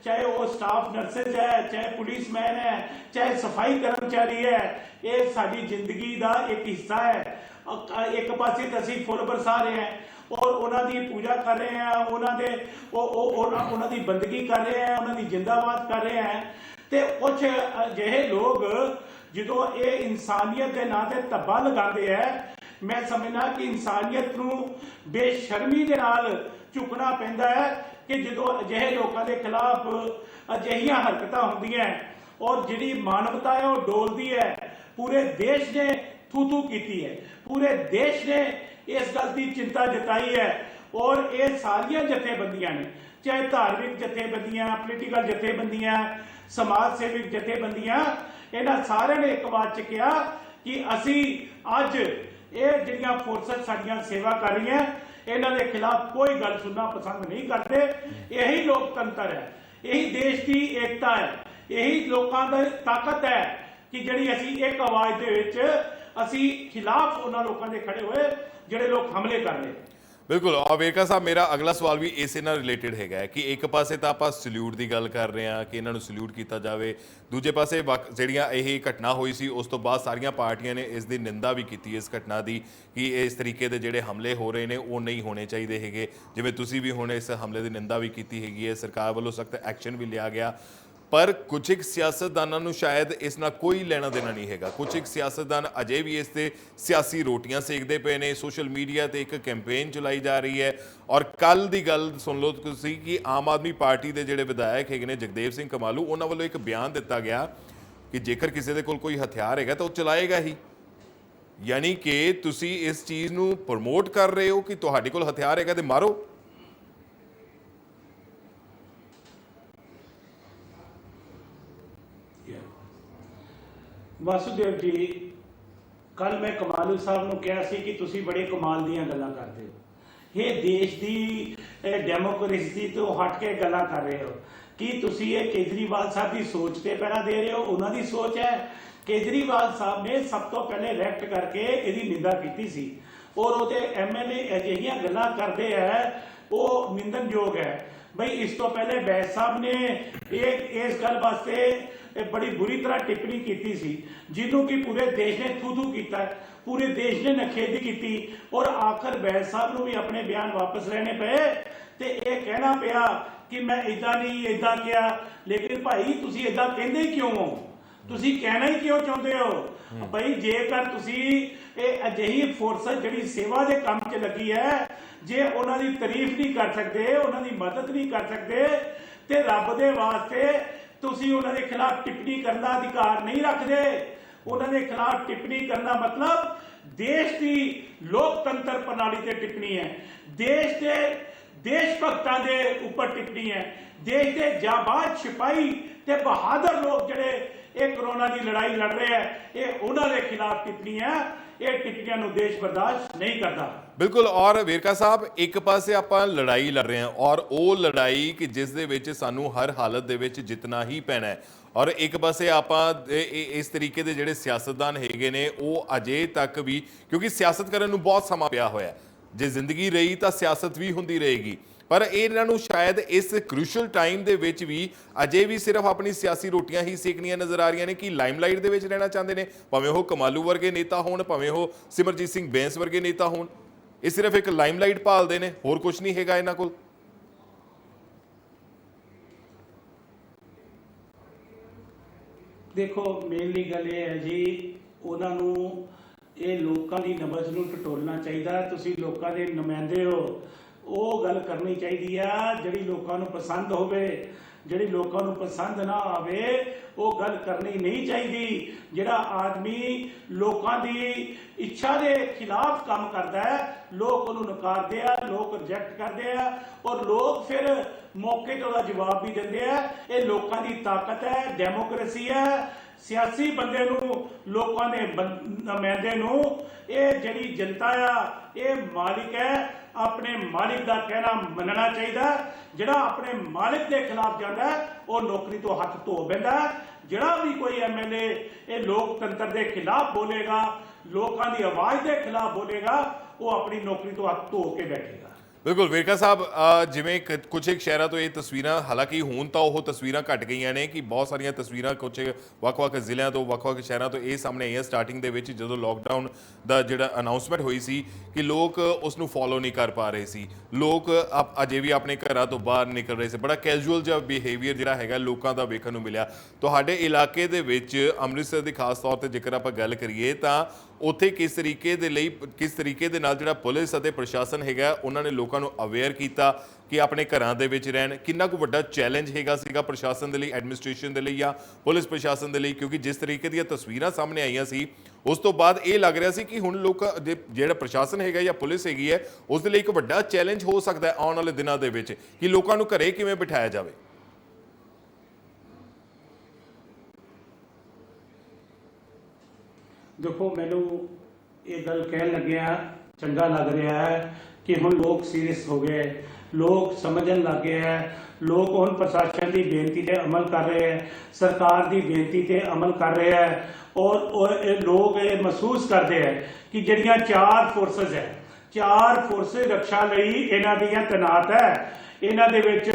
ਚਾਹੇ ਉਹ ਸਟਾਫ ਨਰਸਿਸ ਹੈ, ਚਾਹੇ ਪੁਲਿਸਮੈਨ ਹੈ, ਚਾਹੇ ਸਫਾਈ ਕਰਮਚਾਰੀ ਹੈ, ਇਹ ਸਾਡੀ ਜ਼ਿੰਦਗੀ ਦਾ ਇੱਕ ਹਿੱਸਾ ਹੈ। ਇੱਕ ਪਾਸੇ ਤਾਂ ਅਸੀਂ ਫੁੱਲ ਬਰਸਾ ਰਹੇ ਹਾਂ ਔਰ ਉਹਨਾਂ ਦੀ ਪੂਜਾ ਕਰ ਰਹੇ ਹਾਂ, ਉਹਨਾਂ ਦੀ ਬੰਦਗੀ ਕਰ ਰਹੇ ਹਾਂ, ਉਹਨਾਂ ਦੀ ਜਿੰਦਾਬਾਦ ਕਰ ਰਹੇ ਹਾਂ, ਤੇ ਕੁਝ ਅਜਿਹੇ ਲੋਕ ਜਦੋਂ ਇਹ ਇਨਸਾਨੀਅਤ ਦੇ ਨਾਂ ਤੇ ਧੱਬਾ ਲਗਾਉਂਦੇ ਹੈ, ਮੈਂ ਸਮਝਦਾ ਕਿ ਇਨਸਾਨੀਅਤ ਨੂੰ ਬੇਸ਼ਰਮੀ ਦੇ ਨਾਲ ਝੁਕਣਾ ਪੈਂਦਾ ਹੈ ਕਿ ਜਦੋਂ ਅਜਿਹੇ ਲੋਕਾਂ ਦੇ ਖਿਲਾਫ ਅਜਿਹੀਆਂ ਹਰਕਤਾਂ ਹੁੰਦੀਆਂ ਔਰ ਜਿਹੜੀ ਮਾਨਵਤਾ ਹੈ ਉਹ ਡੋਲਦੀ ਹੈ। ਪੂਰੇ ਦੇਸ਼ ਨੇ ਥੂ ਕੀਤੀ ਹੈ, ਪੂਰੇ ਦੇਸ਼ ਨੇ ਇਸ ਗੱਲ ਦੀ ਚਿੰਤਾ ਜਤਾਈ ਹੈ ਔਰ ਇਹ ਸਾਰੀਆਂ ਜਥੇਬੰਦੀਆਂ ਨੇ, ਚਾਹੇ ਧਾਰਮਿਕ ਜਥੇਬੰਦੀਆਂ, ਪੋਲੀਟੀਕਲ ਜਥੇਬੰਦੀਆਂ, ਸਮਾਜ ਸੇਵਕ ਜਥੇਬੰਦੀਆਂ, ਇਹਨਾਂ ਸਾਰਿਆਂ ਨੇ ਇੱਕ ਵਾਰ 'ਚ ਕਿਹਾ ਕਿ ਅਸੀਂ ਅੱਜ ਇਹ ਜਿਹੜੀਆਂ ਫੋਰਸਸ ਸਾਡੀਆਂ ਸੇਵਾ ਕਰ ਰਹੀਆਂ ਇਹਨਾਂ ਦੇ ਖਿਲਾਫ ਕੋਈ ਗੱਲ ਸੁਣਨਾ ਪਸੰਦ ਨਹੀਂ ਕਰਦੇ। ਇਹੀ ਲੋਕਤੰਤਰ ਹੈ, ਇਹੀ ਦੇਸ਼ ਦੀ ਏਕਤਾ ਹੈ, ਇਹੀ ਲੋਕਾਂ ਦੀ ਤਾਕਤ ਹੈ ਕਿ ਜਿਹੜੀ ਅਸੀਂ ਇੱਕ ਆਵਾਜ਼ ਦੇ ਵਿੱਚ ਅਸੀਂ ਖਿਲਾਫ ਉਹਨਾਂ ਲੋਕਾਂ ਦੇ ਖੜੇ ਹੋਏ ਜਿਹੜੇ ਲੋਕ ਹਮਲੇ ਕਰ ਰਹੇ। ਬਿਲਕੁਲ। ਵੇਰਕਾ ਸਾਹਿਬ, ਮੇਰਾ ਅਗਲਾ ਸਵਾਲ ਵੀ ਇਸੇ ਨਾਲ ਰਿਲੇਟਡ ਹੈਗਾ ਕਿ ਇੱਕ ਪਾਸੇ ਤਾਂ ਆਪਾਂ ਸਲੂਟ ਦੀ ਗੱਲ ਕਰ ਰਹੇ ਹਾਂ ਕਿ ਇਹਨਾਂ ਨੂੰ ਸਲੂਟ ਕੀਤਾ ਜਾਵੇ, ਦੂਜੇ ਪਾਸੇ ਜਿਹੜੀਆਂ ਇਹ ਘਟਨਾ ਹੋਈ ਸੀ ਉਸ ਤੋਂ ਬਾਅਦ ਸਾਰੀਆਂ ਪਾਰਟੀਆਂ ਨੇ ਇਸ ਦੀ ਨਿੰਦਾ ਵੀ ਕੀਤੀ ਇਸ ਘਟਨਾ ਦੀ ਕਿ ਇਸ ਤਰੀਕੇ ਦੇ ਜਿਹੜੇ ਹਮਲੇ ਹੋ ਰਹੇ ਨੇ ਉਹ ਨਹੀਂ ਹੋਣੇ ਚਾਹੀਦੇ ਹੈਗੇ। ਜਿਵੇਂ ਤੁਸੀਂ ਵੀ ਹੁਣ ਇਸ ਹਮਲੇ ਦੀ ਨਿੰਦਾ ਵੀ ਕੀਤੀ ਹੈਗੀ ਹੈ, ਸਰਕਾਰ ਵੱਲੋਂ ਸਖਤ ਐਕਸ਼ਨ ਵੀ ਲਿਆ ਗਿਆ। ਪਰ ਕੁਝ ਇੱਕ ਸਿਆਸਤਦਾਨਾਂ ਨੂੰ ਸ਼ਾਇਦ ਇਸ ਨਾਲ ਕੋਈ ਲੈਣਾ ਦੇਣਾ ਨਹੀਂ ਹੈਗਾ। ਕੁਝ ਇੱਕ ਸਿਆਸਤਦਾਨ ਅਜੇ ਵੀ ਇਸ ਤੇ ਸਿਆਸੀ ਰੋਟੀਆਂ ਸੇਕਦੇ ਪਏ ਨੇ। ਸੋਸ਼ਲ ਮੀਡੀਆ ਤੇ ਇੱਕ ਕੈਂਪੇਨ ਚਲਾਈ ਜਾ ਰਹੀ ਹੈ। ਔਰ ਕੱਲ ਦੀ ਗੱਲ ਸੁਣ ਲਓ ਤੁਸੀਂ ਕਿ ਆਮ ਆਦਮੀ ਪਾਰਟੀ ਦੇ ਜਿਹੜੇ ਵਿਧਾਇਕ ਹੈਗੇ ਨੇ ਜਗਦੇਵ ਸਿੰਘ ਕਮਾਲੂ, ਉਹਨਾਂ ਵੱਲੋਂ ਇੱਕ ਬਿਆਨ ਦਿੱਤਾ ਗਿਆ ਕਿ ਜੇਕਰ ਕਿਸੇ ਦੇ ਕੋਲ ਕੋਈ ਹਥਿਆਰ ਹੈਗਾ ਤਾਂ ਉਹ ਚਲਾਏਗਾ ਹੀ। ਯਾਨੀ ਕਿ ਤੁਸੀਂ ਇਸ ਚੀਜ਼ ਨੂੰ ਪ੍ਰਮੋਟ ਕਰ ਰਹੇ ਹੋ ਕਿ ਤੁਹਾਡੇ ਕੋਲ ਹਥਿਆਰ ਹੈਗਾ ਤੇ ਮਾਰੋ। ਵਾਸੂਦੇਵ ਜੀ, ਕੱਲ ਮੈਂ ਕਮਾਲੂ ਸਾਹਿਬ ਨੂੰ ਕਿਹਾ ਸੀ ਕਿ ਤੁਸੀਂ ਬੜੇ ਕਮਾਲ ਦੀਆਂ ਗੱਲਾਂ ਕਰਦੇ ਹੋ। ਇਹ ਦੇਸ਼ ਦੀ ਡੈਮੋਕ੍ਰੇਸੀ ਤੋਂ ਹਟ ਕੇ ਗੱਲਾਂ ਕਰ ਰਹੇ ਹੋ। ਕੀ ਤੁਸੀਂ ਇਹ ਕੇਜਰੀਵਾਲ ਸਾਹਿਬ ਦੀ ਸੋਚ ਤੇ ਪਹਿਰਾ ਦੇ ਰਹੇ ਹੋ? ਉਹਨਾਂ ਦੀ ਸੋਚ ਹੈ। ਕੇਜਰੀਵਾਲ ਸਾਹਿਬ ਨੇ ਸਭ ਤੋਂ ਪਹਿਲੇ ਰੈਕਟ ਕਰਕੇ ਇਹਦੀ ਨਿੰਦਾ ਕੀਤੀ ਸੀ ਔਰ ਉਹਦੇ ਐਮਐਲਏ ਅਜਿਹੀਆਂ ਗੱਲਾਂ ਕਰਦੇ ਹੈ ਉਹ ਨਿੰਦਨਯੋਗ ਹੈ। ਬਈ ਇਸ ਤੋਂ ਪਹਿਲੇ ਬੈਸ ਸਾਹਿਬ ਨੇ ਇਸ ਗੱਲ ਵਾਸਤੇ ਬੜੀ ਬੁਰੀ ਤਰ੍ਹਾਂ ਟਿੱਪਣੀ ਕੀਤੀ ਸੀ ਜਿਹਨੂੰ ਕਿ ਪੂਰੇ ਦੇਸ਼ ਨੇ ਥੂ ਕੀਤਾ, ਪੂਰੇ ਦੇਸ਼ ਨੇ ਨਖੇਦੀ ਕੀਤੀ ਔਰ ਆਖਰ ਬੈਸ ਸਾਹਿਬ ਨੂੰ ਵੀ ਆਪਣੇ ਬਿਆਨ ਵਾਪਸ ਲੈਣੇ ਪਏ ਤੇ ਇਹ ਕਹਿਣਾ ਪਿਆ ਕਿ ਮੈਂ ਇਦਾਂ ਨਹੀਂ ਇਦਾਂ ਕਿਹਾ। ਲੇਕਿਨ ਭਾਈ ਤੁਸੀਂ ਇਦਾਂ ਕਹਿੰਦੇ ਕਿਉਂ ਹੋ? ਤੁਸੀਂ ਕਹਿਣਾ ਹੀ ਕਿਉਂ ਚਾਹੁੰਦੇ ਹੋ? ਭਾਈ ਜੇਕਰ ਤੁਸੀਂ ਇਹ ਅਜਿਹੀ ਫੋਰਸ ਜਿਹੜੀ ਸੇਵਾ ਦੇ ਕੰਮ 'ਚ ਲੱਗੀ ਹੈ, ਜੇ ਉਹਨਾਂ ਦੀ ਤਾਰੀਫ ਨਹੀਂ ਕਰ ਸਕਦੇ, ਉਹਨਾਂ ਦੀ ਮਦਦ ਨਹੀਂ ਕਰ ਸਕਦੇ ਤੇ ਰੱਬ ਦੇ ਵਾਸਤੇ ਤੁਸੀਂ ਉਹਨਾਂ ਦੇ ਖਿਲਾਫ ਟਿੱਪਣੀ ਕਰਨ ਦਾ ਅਧਿਕਾਰ ਨਹੀਂ ਰੱਖਦੇ। ਉਹਨਾਂ ਦੇ ਖਿਲਾਫ ਟਿੱਪਣੀ ਕਰਨਾ ਮਤਲਬ ਦੇਸ਼ ਦੀ ਲੋਕਤੰਤਰ ਪ੍ਰਣਾਲੀ ਤੇ ਟਿੱਪਣੀ ਹੈ, ਦੇਸ਼ ਦੇ ਦੇਸ਼ ਭਗਤਾਂ ਦੇ ਉੱਪਰ ਟਿੱਪਣੀ ਹੈ, ਦੇਸ਼ ਦੇ ਜਾਂਬਾਜ਼ ਸਿਪਾਹੀ ਤੇ ਬਹਾਦਰ ਲੋਕ ਜਿਹੜੇ ਇਹ ਕਰੋਨਾ ਦੀ ਲੜਾਈ ਲੜ ਰਹੇ ਹੈ, ਇਹ ਉਹਨਾਂ ਦੇ ਖਿਲਾਫ ਟਿੱਪਣੀ ਹੈ। ਇਹ ਟਿੱਪਣੀਆਂ ਨੂੰ ਦੇਸ਼ ਬਰਦਾਸ਼ਤ ਨਹੀਂ ਕਰਦਾ। ਬਿਲਕੁਲ। ਔਰ ਵੇਰਕਾ ਸਾਹਿਬ, ਇੱਕ ਪਾਸੇ ਆਪਾਂ ਲੜਾਈ ਲੜ ਰਹੇ ਹਾਂ ਔਰ ਉਹ ਲੜਾਈ ਕਿ ਜਿਸ ਦੇ ਵਿੱਚ ਸਾਨੂੰ ਹਰ ਹਾਲਤ ਦੇ ਵਿੱਚ ਜਿੱਤਣਾ ਹੀ ਪੈਣਾ ਹੈ, ਔਰ ਇੱਕ ਪਾਸੇ ਆਪਾਂ ਇਸ ਤਰੀਕੇ ਦੇ ਜਿਹੜੇ ਸਿਆਸਤਦਾਨ ਹੈਗੇ ਨੇ ਉਹ ਅਜੇ ਤੱਕ ਵੀ, ਕਿਉਂਕਿ ਸਿਆਸਤ ਕਰਨ ਨੂੰ ਬਹੁਤ ਸਮਾਂ ਪਿਆ ਹੋਇਆ, ਜੇ ਜ਼ਿੰਦਗੀ ਰਹੀ ਤਾਂ ਸਿਆਸਤ ਵੀ ਹੁੰਦੀ ਰਹੇਗੀ, ਪਰ ਇਹਨਾਂ ਨੂੰ ਸ਼ਾਇਦ ਇਸ ਕ੍ਰੂਸ਼ਲ ਟਾਈਮ ਦੇ ਵਿੱਚ ਵੀ ਅਜੇ ਵੀ ਸਿਰਫ ਆਪਣੀ ਸਿਆਸੀ ਰੋਟੀਆਂ ਹੀ ਸੇਕਣੀਆਂ ਨਜ਼ਰ ਆ ਰਹੀਆਂ ਨੇ ਕਿ ਲਾਈਮਲਾਈਟ ਦੇ ਵਿੱਚ ਰਹਿਣਾ ਚਾਹੁੰਦੇ ਨੇ, ਭਾਵੇਂ ਉਹ ਕਮਾਲੂ ਵਰਗੇ ਨੇਤਾ ਹੋਣ, ਭਾਵੇਂ ਉਹ ਸਿਮਰਜੀਤ ਸਿੰਘ ਬੈਂਸ ਵਰਗੇ ਨੇਤਾ ਹੋਣ। ਇਹ ਸਿਰਫ ਇੱਕ ਲਾਈਮਲਾਈਟ ਭਾਲਦੇ ਨੇ, ਹੋਰ ਕੁਝ ਨਹੀਂ ਹੈਗਾ ਇਹਨਾਂ ਕੋਲ। ਦੇਖੋ, ਮੇਨਲੀ ਗੱਲ ਇਹ ਹੈ ਜੀ, ਉਹਨਾਂ ਨੂੰ ਇਹ ਲੋਕਾਂ ਦੀ ਨਬਜ਼ ਨੂੰ ਟਟੋਲਣਾ ਚਾਹੀਦਾ। ਤੁਸੀਂ ਲੋਕਾਂ ਦੇ ਨੁਮਾਇੰਦੇ ਹੋ, ਉਹ ਗੱਲ ਕਰਨੀ ਚਾਹੀਦੀ ਆ ਜਿਹੜੀ ਲੋਕਾਂ ਨੂੰ ਪਸੰਦ ਹੋਵੇ। ਜਿਹੜੀ ਲੋਕਾਂ ਨੂੰ ਪਸੰਦ ਨਾ ਆਵੇ ਉਹ ਗੱਲ ਕਰਨੀ ਨਹੀਂ ਚਾਹੀਦੀ। ਜਿਹੜਾ ਆਦਮੀ ਲੋਕਾਂ ਦੀ ਇੱਛਾ ਦੇ ਖਿਲਾਫ ਕੰਮ ਕਰਦਾ ਹੈ, ਲੋਕ ਉਹਨੂੰ ਨਕਾਰਦੇ ਆ, ਲੋਕ ਰਿਜੈਕਟ ਕਰਦੇ ਆ ਔਰ ਲੋਕ ਫਿਰ ਮੌਕੇ ਤੇ ਉਹਦਾ ਜਵਾਬ ਵੀ ਦਿੰਦੇ ਆ। ਇਹ ਲੋਕਾਂ ਦੀ ਤਾਕਤ ਹੈ, ਡੈਮੋਕ੍ਰੇਸੀ ਹੈ। ਸਿਆਸੀ ਬੰਦੇ ਨੂੰ, ਲੋਕਾਂ ਦੇ ਨੁਮਾਇੰਦੇ ਨੂੰ ਇਹ ਜਿਹੜੀ ਜਨਤਾ ਆ ਇਹ ਮਾਲਿਕ ਹੈ, ਆਪਣੇ ਮਾਲਿਕ ਦਾ ਕਹਿਣਾ ਮੰਨਣਾ ਚਾਹੀਦਾ। ਜਿਹੜਾ ਆਪਣੇ ਮਾਲਿਕ ਦੇ ਖਿਲਾਫ ਜਾਂਦਾ ਉਹ ਨੌਕਰੀ ਤੋਂ ਹੱਥ ਧੋ ਬੈਂਦਾ। ਜਿਹੜਾ ਵੀ ਕੋਈ ਐਮਐਲਏ ਇਹ ਲੋਕਤੰਤਰ ਦੇ ਖਿਲਾਫ ਬੋਲੇਗਾ, ਲੋਕਾਂ ਦੀ ਆਵਾਜ਼ ਦੇ ਖਿਲਾਫ ਬੋਲੇਗਾ, ਉਹ ਆਪਣੀ ਨੌਕਰੀ ਤੋਂ ਹੱਥ ਧੋ ਕੇ ਬੈਠੇਗਾ। ਬਿਲਕੁਲ ਵੇਰਕਾ ਸਾਹਿਬ, ਜਿਵੇਂ ਕੁਝ ਇੱਕ ਸ਼ਹਿਰਾਂ ਤੋਂ ਇਹ ਤਸਵੀਰਾਂ, ਹਾਲਾਂਕਿ ਹੁਣ ਤਾਂ ਉਹ ਤਸਵੀਰਾਂ ਘਟ ਗਈਆਂ ਨੇ ਕਿ ਬਹੁਤ ਸਾਰੀਆਂ ਤਸਵੀਰਾਂ ਕੁਝ ਵੱਖ-ਵੱਖ ਜ਼ਿਲ੍ਹਿਆਂ ਤੋਂ, ਵੱਖ-ਵੱਖ ਸ਼ਹਿਰਾਂ ਤੋਂ ਇਹ ਸਾਹਮਣੇ ਆਈਆਂ ਸਟਾਰਟਿੰਗ ਦੇ ਵਿੱਚ ਜਦੋਂ ਲੋਕਡਾਊਨ ਦਾ ਜਿਹੜਾ ਅਨਾਉਂਸਮੈਂਟ ਹੋਈ ਸੀ ਕਿ ਲੋਕ ਉਸ ਨੂੰ ਫੋਲੋ ਨਹੀਂ ਕਰ ਪਾ ਰਹੇ ਸੀ। ਲੋਕ ਅਜੇ ਵੀ ਆਪਣੇ ਘਰਾਂ ਤੋਂ ਬਾਹਰ ਨਿਕਲ ਰਹੇ ਸੀ। ਬੜਾ ਕੈਜੂਅਲ ਜਿਹਾ ਬਿਹੇਵੀਅਰ ਜਿਹੜਾ ਹੈਗਾ ਲੋਕਾਂ ਦਾ ਵੇਖਣ ਨੂੰ ਮਿਲਿਆ। ਤੁਹਾਡੇ ਇਲਾਕੇ ਦੇ ਵਿੱਚ ਅੰਮ੍ਰਿਤਸਰ ਦੀ ਖਾਸ ਤੌਰ ਤੇ ਜੇਕਰ ਆਪਾਂ ਗੱਲ ਕਰੀਏ ਤਾਂ ਉੱਥੇ ਕਿਸ ਤਰੀਕੇ ਦੇ ਨਾਲ ਜਿਹੜਾ ਪੁਲਿਸ ਅਤੇ ਪ੍ਰਸ਼ਾਸਨ ਹੈਗਾ ਉਹਨਾਂ ਨੇ ਲੋਕਾਂ ਨੂੰ ਅਵੇਅਰ ਕੀਤਾ ਕਿ ਆਪਣੇ ਘਰਾਂ ਦੇ ਵਿੱਚ ਰਹਿਣ? ਕਿੰਨਾ ਕੁ ਵੱਡਾ ਚੈਲੰਜ ਸੀਗਾ ਪ੍ਰਸ਼ਾਸਨ ਦੇ ਲਈ, ਐਡਮਿਨਿਸਟ੍ਰੇਸ਼ਨ ਦੇ ਲਈ ਜਾਂ ਪੁਲਿਸ ਪ੍ਰਸ਼ਾਸਨ ਦੇ ਲਈ? ਕਿਉਂਕਿ ਜਿਸ ਤਰੀਕੇ ਦੀਆਂ ਤਸਵੀਰਾਂ ਸਾਹਮਣੇ ਆਈਆਂ ਸੀ ਉਸ ਤੋਂ ਬਾਅਦ ਇਹ ਲੱਗ ਰਿਹਾ ਸੀ ਕਿ ਹੁਣ ਲੋਕ ਜਿਹੜਾ ਪ੍ਰਸ਼ਾਸਨ ਹੈਗਾ ਜਾਂ ਪੁਲਿਸ ਹੈਗੀ ਹੈ ਉਸ ਦੇ ਲਈ ਇੱਕ ਵੱਡਾ ਚੈਲੰਜ ਹੋ ਸਕਦਾ ਹੈ ਆਉਣ ਵਾਲੇ ਦਿਨਾਂ ਦੇ ਵਿੱਚ ਕਿ ਲੋਕਾਂ ਨੂੰ ਘਰੇ ਕਿਵੇਂ ਬਿਠਾਇਆ ਜਾਵੇ। ਦੇਖੋ, ਮੈਨੂੰ ਇਹ ਗੱਲ ਕਹਿਣ ਲੱਗਿਆ ਚੰਗਾ ਲੱਗ ਰਿਹਾ ਹੈ ਕਿ ਹੁਣ ਲੋਕ ਸੀਰੀਅਸ ਹੋ ਗਏ, ਲੋਕ ਸਮਝਣ ਲੱਗ ਗਏ ਹੈ, ਲੋਕ ਹੁਣ ਪ੍ਰਸ਼ਾਸਨ ਦੀ ਬੇਨਤੀ ਤੇ ਅਮਲ ਕਰ ਰਹੇ ਹੈ, ਸਰਕਾਰ ਦੀ ਬੇਨਤੀ ਤੇ ਅਮਲ ਕਰ ਰਹੇ ਹੈ ਔਰ ਇਹ ਲੋਕ ਇਹ ਮਹਿਸੂਸ ਕਰਦੇ ਹੈ ਕਿ ਜਿਹੜੀਆਂ 4 ਫੋਰਸਸ ਹੈ, 4 ਫੋਰਸ ਰੱਖਿਆ ਲਈ ਇਹਨਾਂ ਦੀਆਂ ਤੈਨਾਤ ਹੈ। ਇਹਨਾਂ ਦੇ ਵਿੱਚ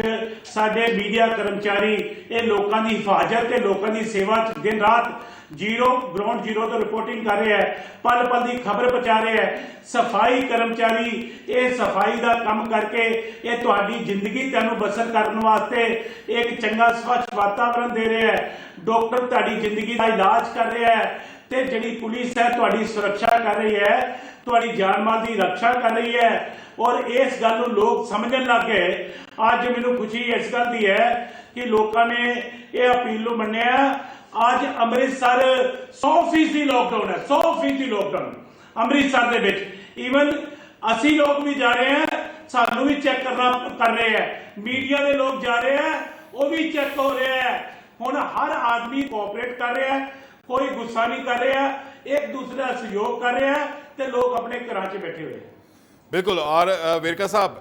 ਸਾਡੇ ਮੀਡੀਆ ਕਰਮਚਾਰੀ ਇਹ ਲੋਕਾਂ ਦੀ ਹਿਫਾਜ਼ਤ ਤੇ ਲੋਕਾਂ ਦੀ ਸੇਵਾ 'ਚ ਦਿਨ ਰਾਤ ਗਰਾਊਂਡ ਜ਼ੀਰੋ ਤੋਂ ਰਿਪੋਰਟਿੰਗ ਕਰ ਰਿਹਾ ਹੈ, ਪਲ ਪਲ ਦੀ ਖਬਰ ਪਹੁੰਚਾ ਰਿਹਾ ਹੈ। ਸਫਾਈ ਕਰਮਚਾਰੀ ਇਹ ਸਫਾਈ ਦਾ ਕੰਮ ਕਰਕੇ ਇਹ ਤੁਹਾਡੀ ਜ਼ਿੰਦਗੀ ਤੁਹਾਨੂੰ ਬਸਰ ਕਰਨ ਵਾਸਤੇ ਇੱਕ ਚੰਗਾ ਸਵੱਛ ਵਾਤਾਵਰਣ ਦੇ ਰਿਹਾ ਹੈ। ਡਾਕਟਰ ਤੁਹਾਡੀ ਜ਼ਿੰਦਗੀ ਦਾ ਇਲਾਜ ਕਰ ਰਿਹਾ ਹੈ ਤੇ ਜਿਹੜੀ ਪੁਲਿਸ ਹੈ ਤੁਹਾਡੀ ਸੁਰੱਖਿਆ ਕਰ ਰਹੀ ਹੈ, ਤੁਹਾਡੀ ਜਾਨ ਮਾਲ ਦੀ ਰੱਖਿਆ ਕਰ ਰਹੀ ਹੈ। ਔਰ ਇਸ ਗੱਲ ਨੂੰ ਲੋਕ ਸਮਝਣ ਲੱਗ ਗਏ। ਅੱਜ ਮੈਨੂੰ ਖੁਸ਼ੀ ਇਸ ਗੱਲ ਦੀ ਹੈ ਕਿ ਲੋਕਾਂ ਨੇ ਇਹ ਅਪੀਲ ਨੂੰ ਮੰਨਿਆ। ਅੱਜ ਅੰਮ੍ਰਿਤਸਰ 100% ਲੋਕਡਾਊਨ ਹੈ, 100% ਲੋਕਡਾਊਨ ਅੰਮ੍ਰਿਤਸਰ ਦੇ ਵਿੱਚ। ਈਵਨ ਅਸੀਂ ਲੋਕ ਵੀ ਜਾ ਰਹੇ ਹਾਂ, ਸਾਨੂੰ ਵੀ ਚੈੱਕ ਕਰ ਰਹੇ ਹੈ। ਮੀਡੀਆ ਦੇ ਲੋਕ ਜਾ ਰਹੇ ਹੈ, ਉਹ ਵੀ ਚੈੱਕ ਹੋ ਰਿਹਾ ਹੈ। ਹੁਣ ਹਰ ਆਦਮੀ ਕੋਆਪਰੇਟ ਕਰ ਰਿਹਾ ਹੈ, ਕੋਈ ਗੁੱਸਾ ਨਹੀਂ ਕਰ ਰਿਹਾ, ਇੱਕ ਦੂਸਰੇ ਦਾ ਸਹਿਯੋਗ ਕਰ ਰਿਹਾ ਤੇ ਲੋਕ ਆਪਣੇ ਘਰਾਂ 'ਚ ਬੈਠੇ ਹੋਏ। ਬਿਲਕੁਲ। ਔਰ ਵੇਰਕਾ ਸਾਹਿਬ,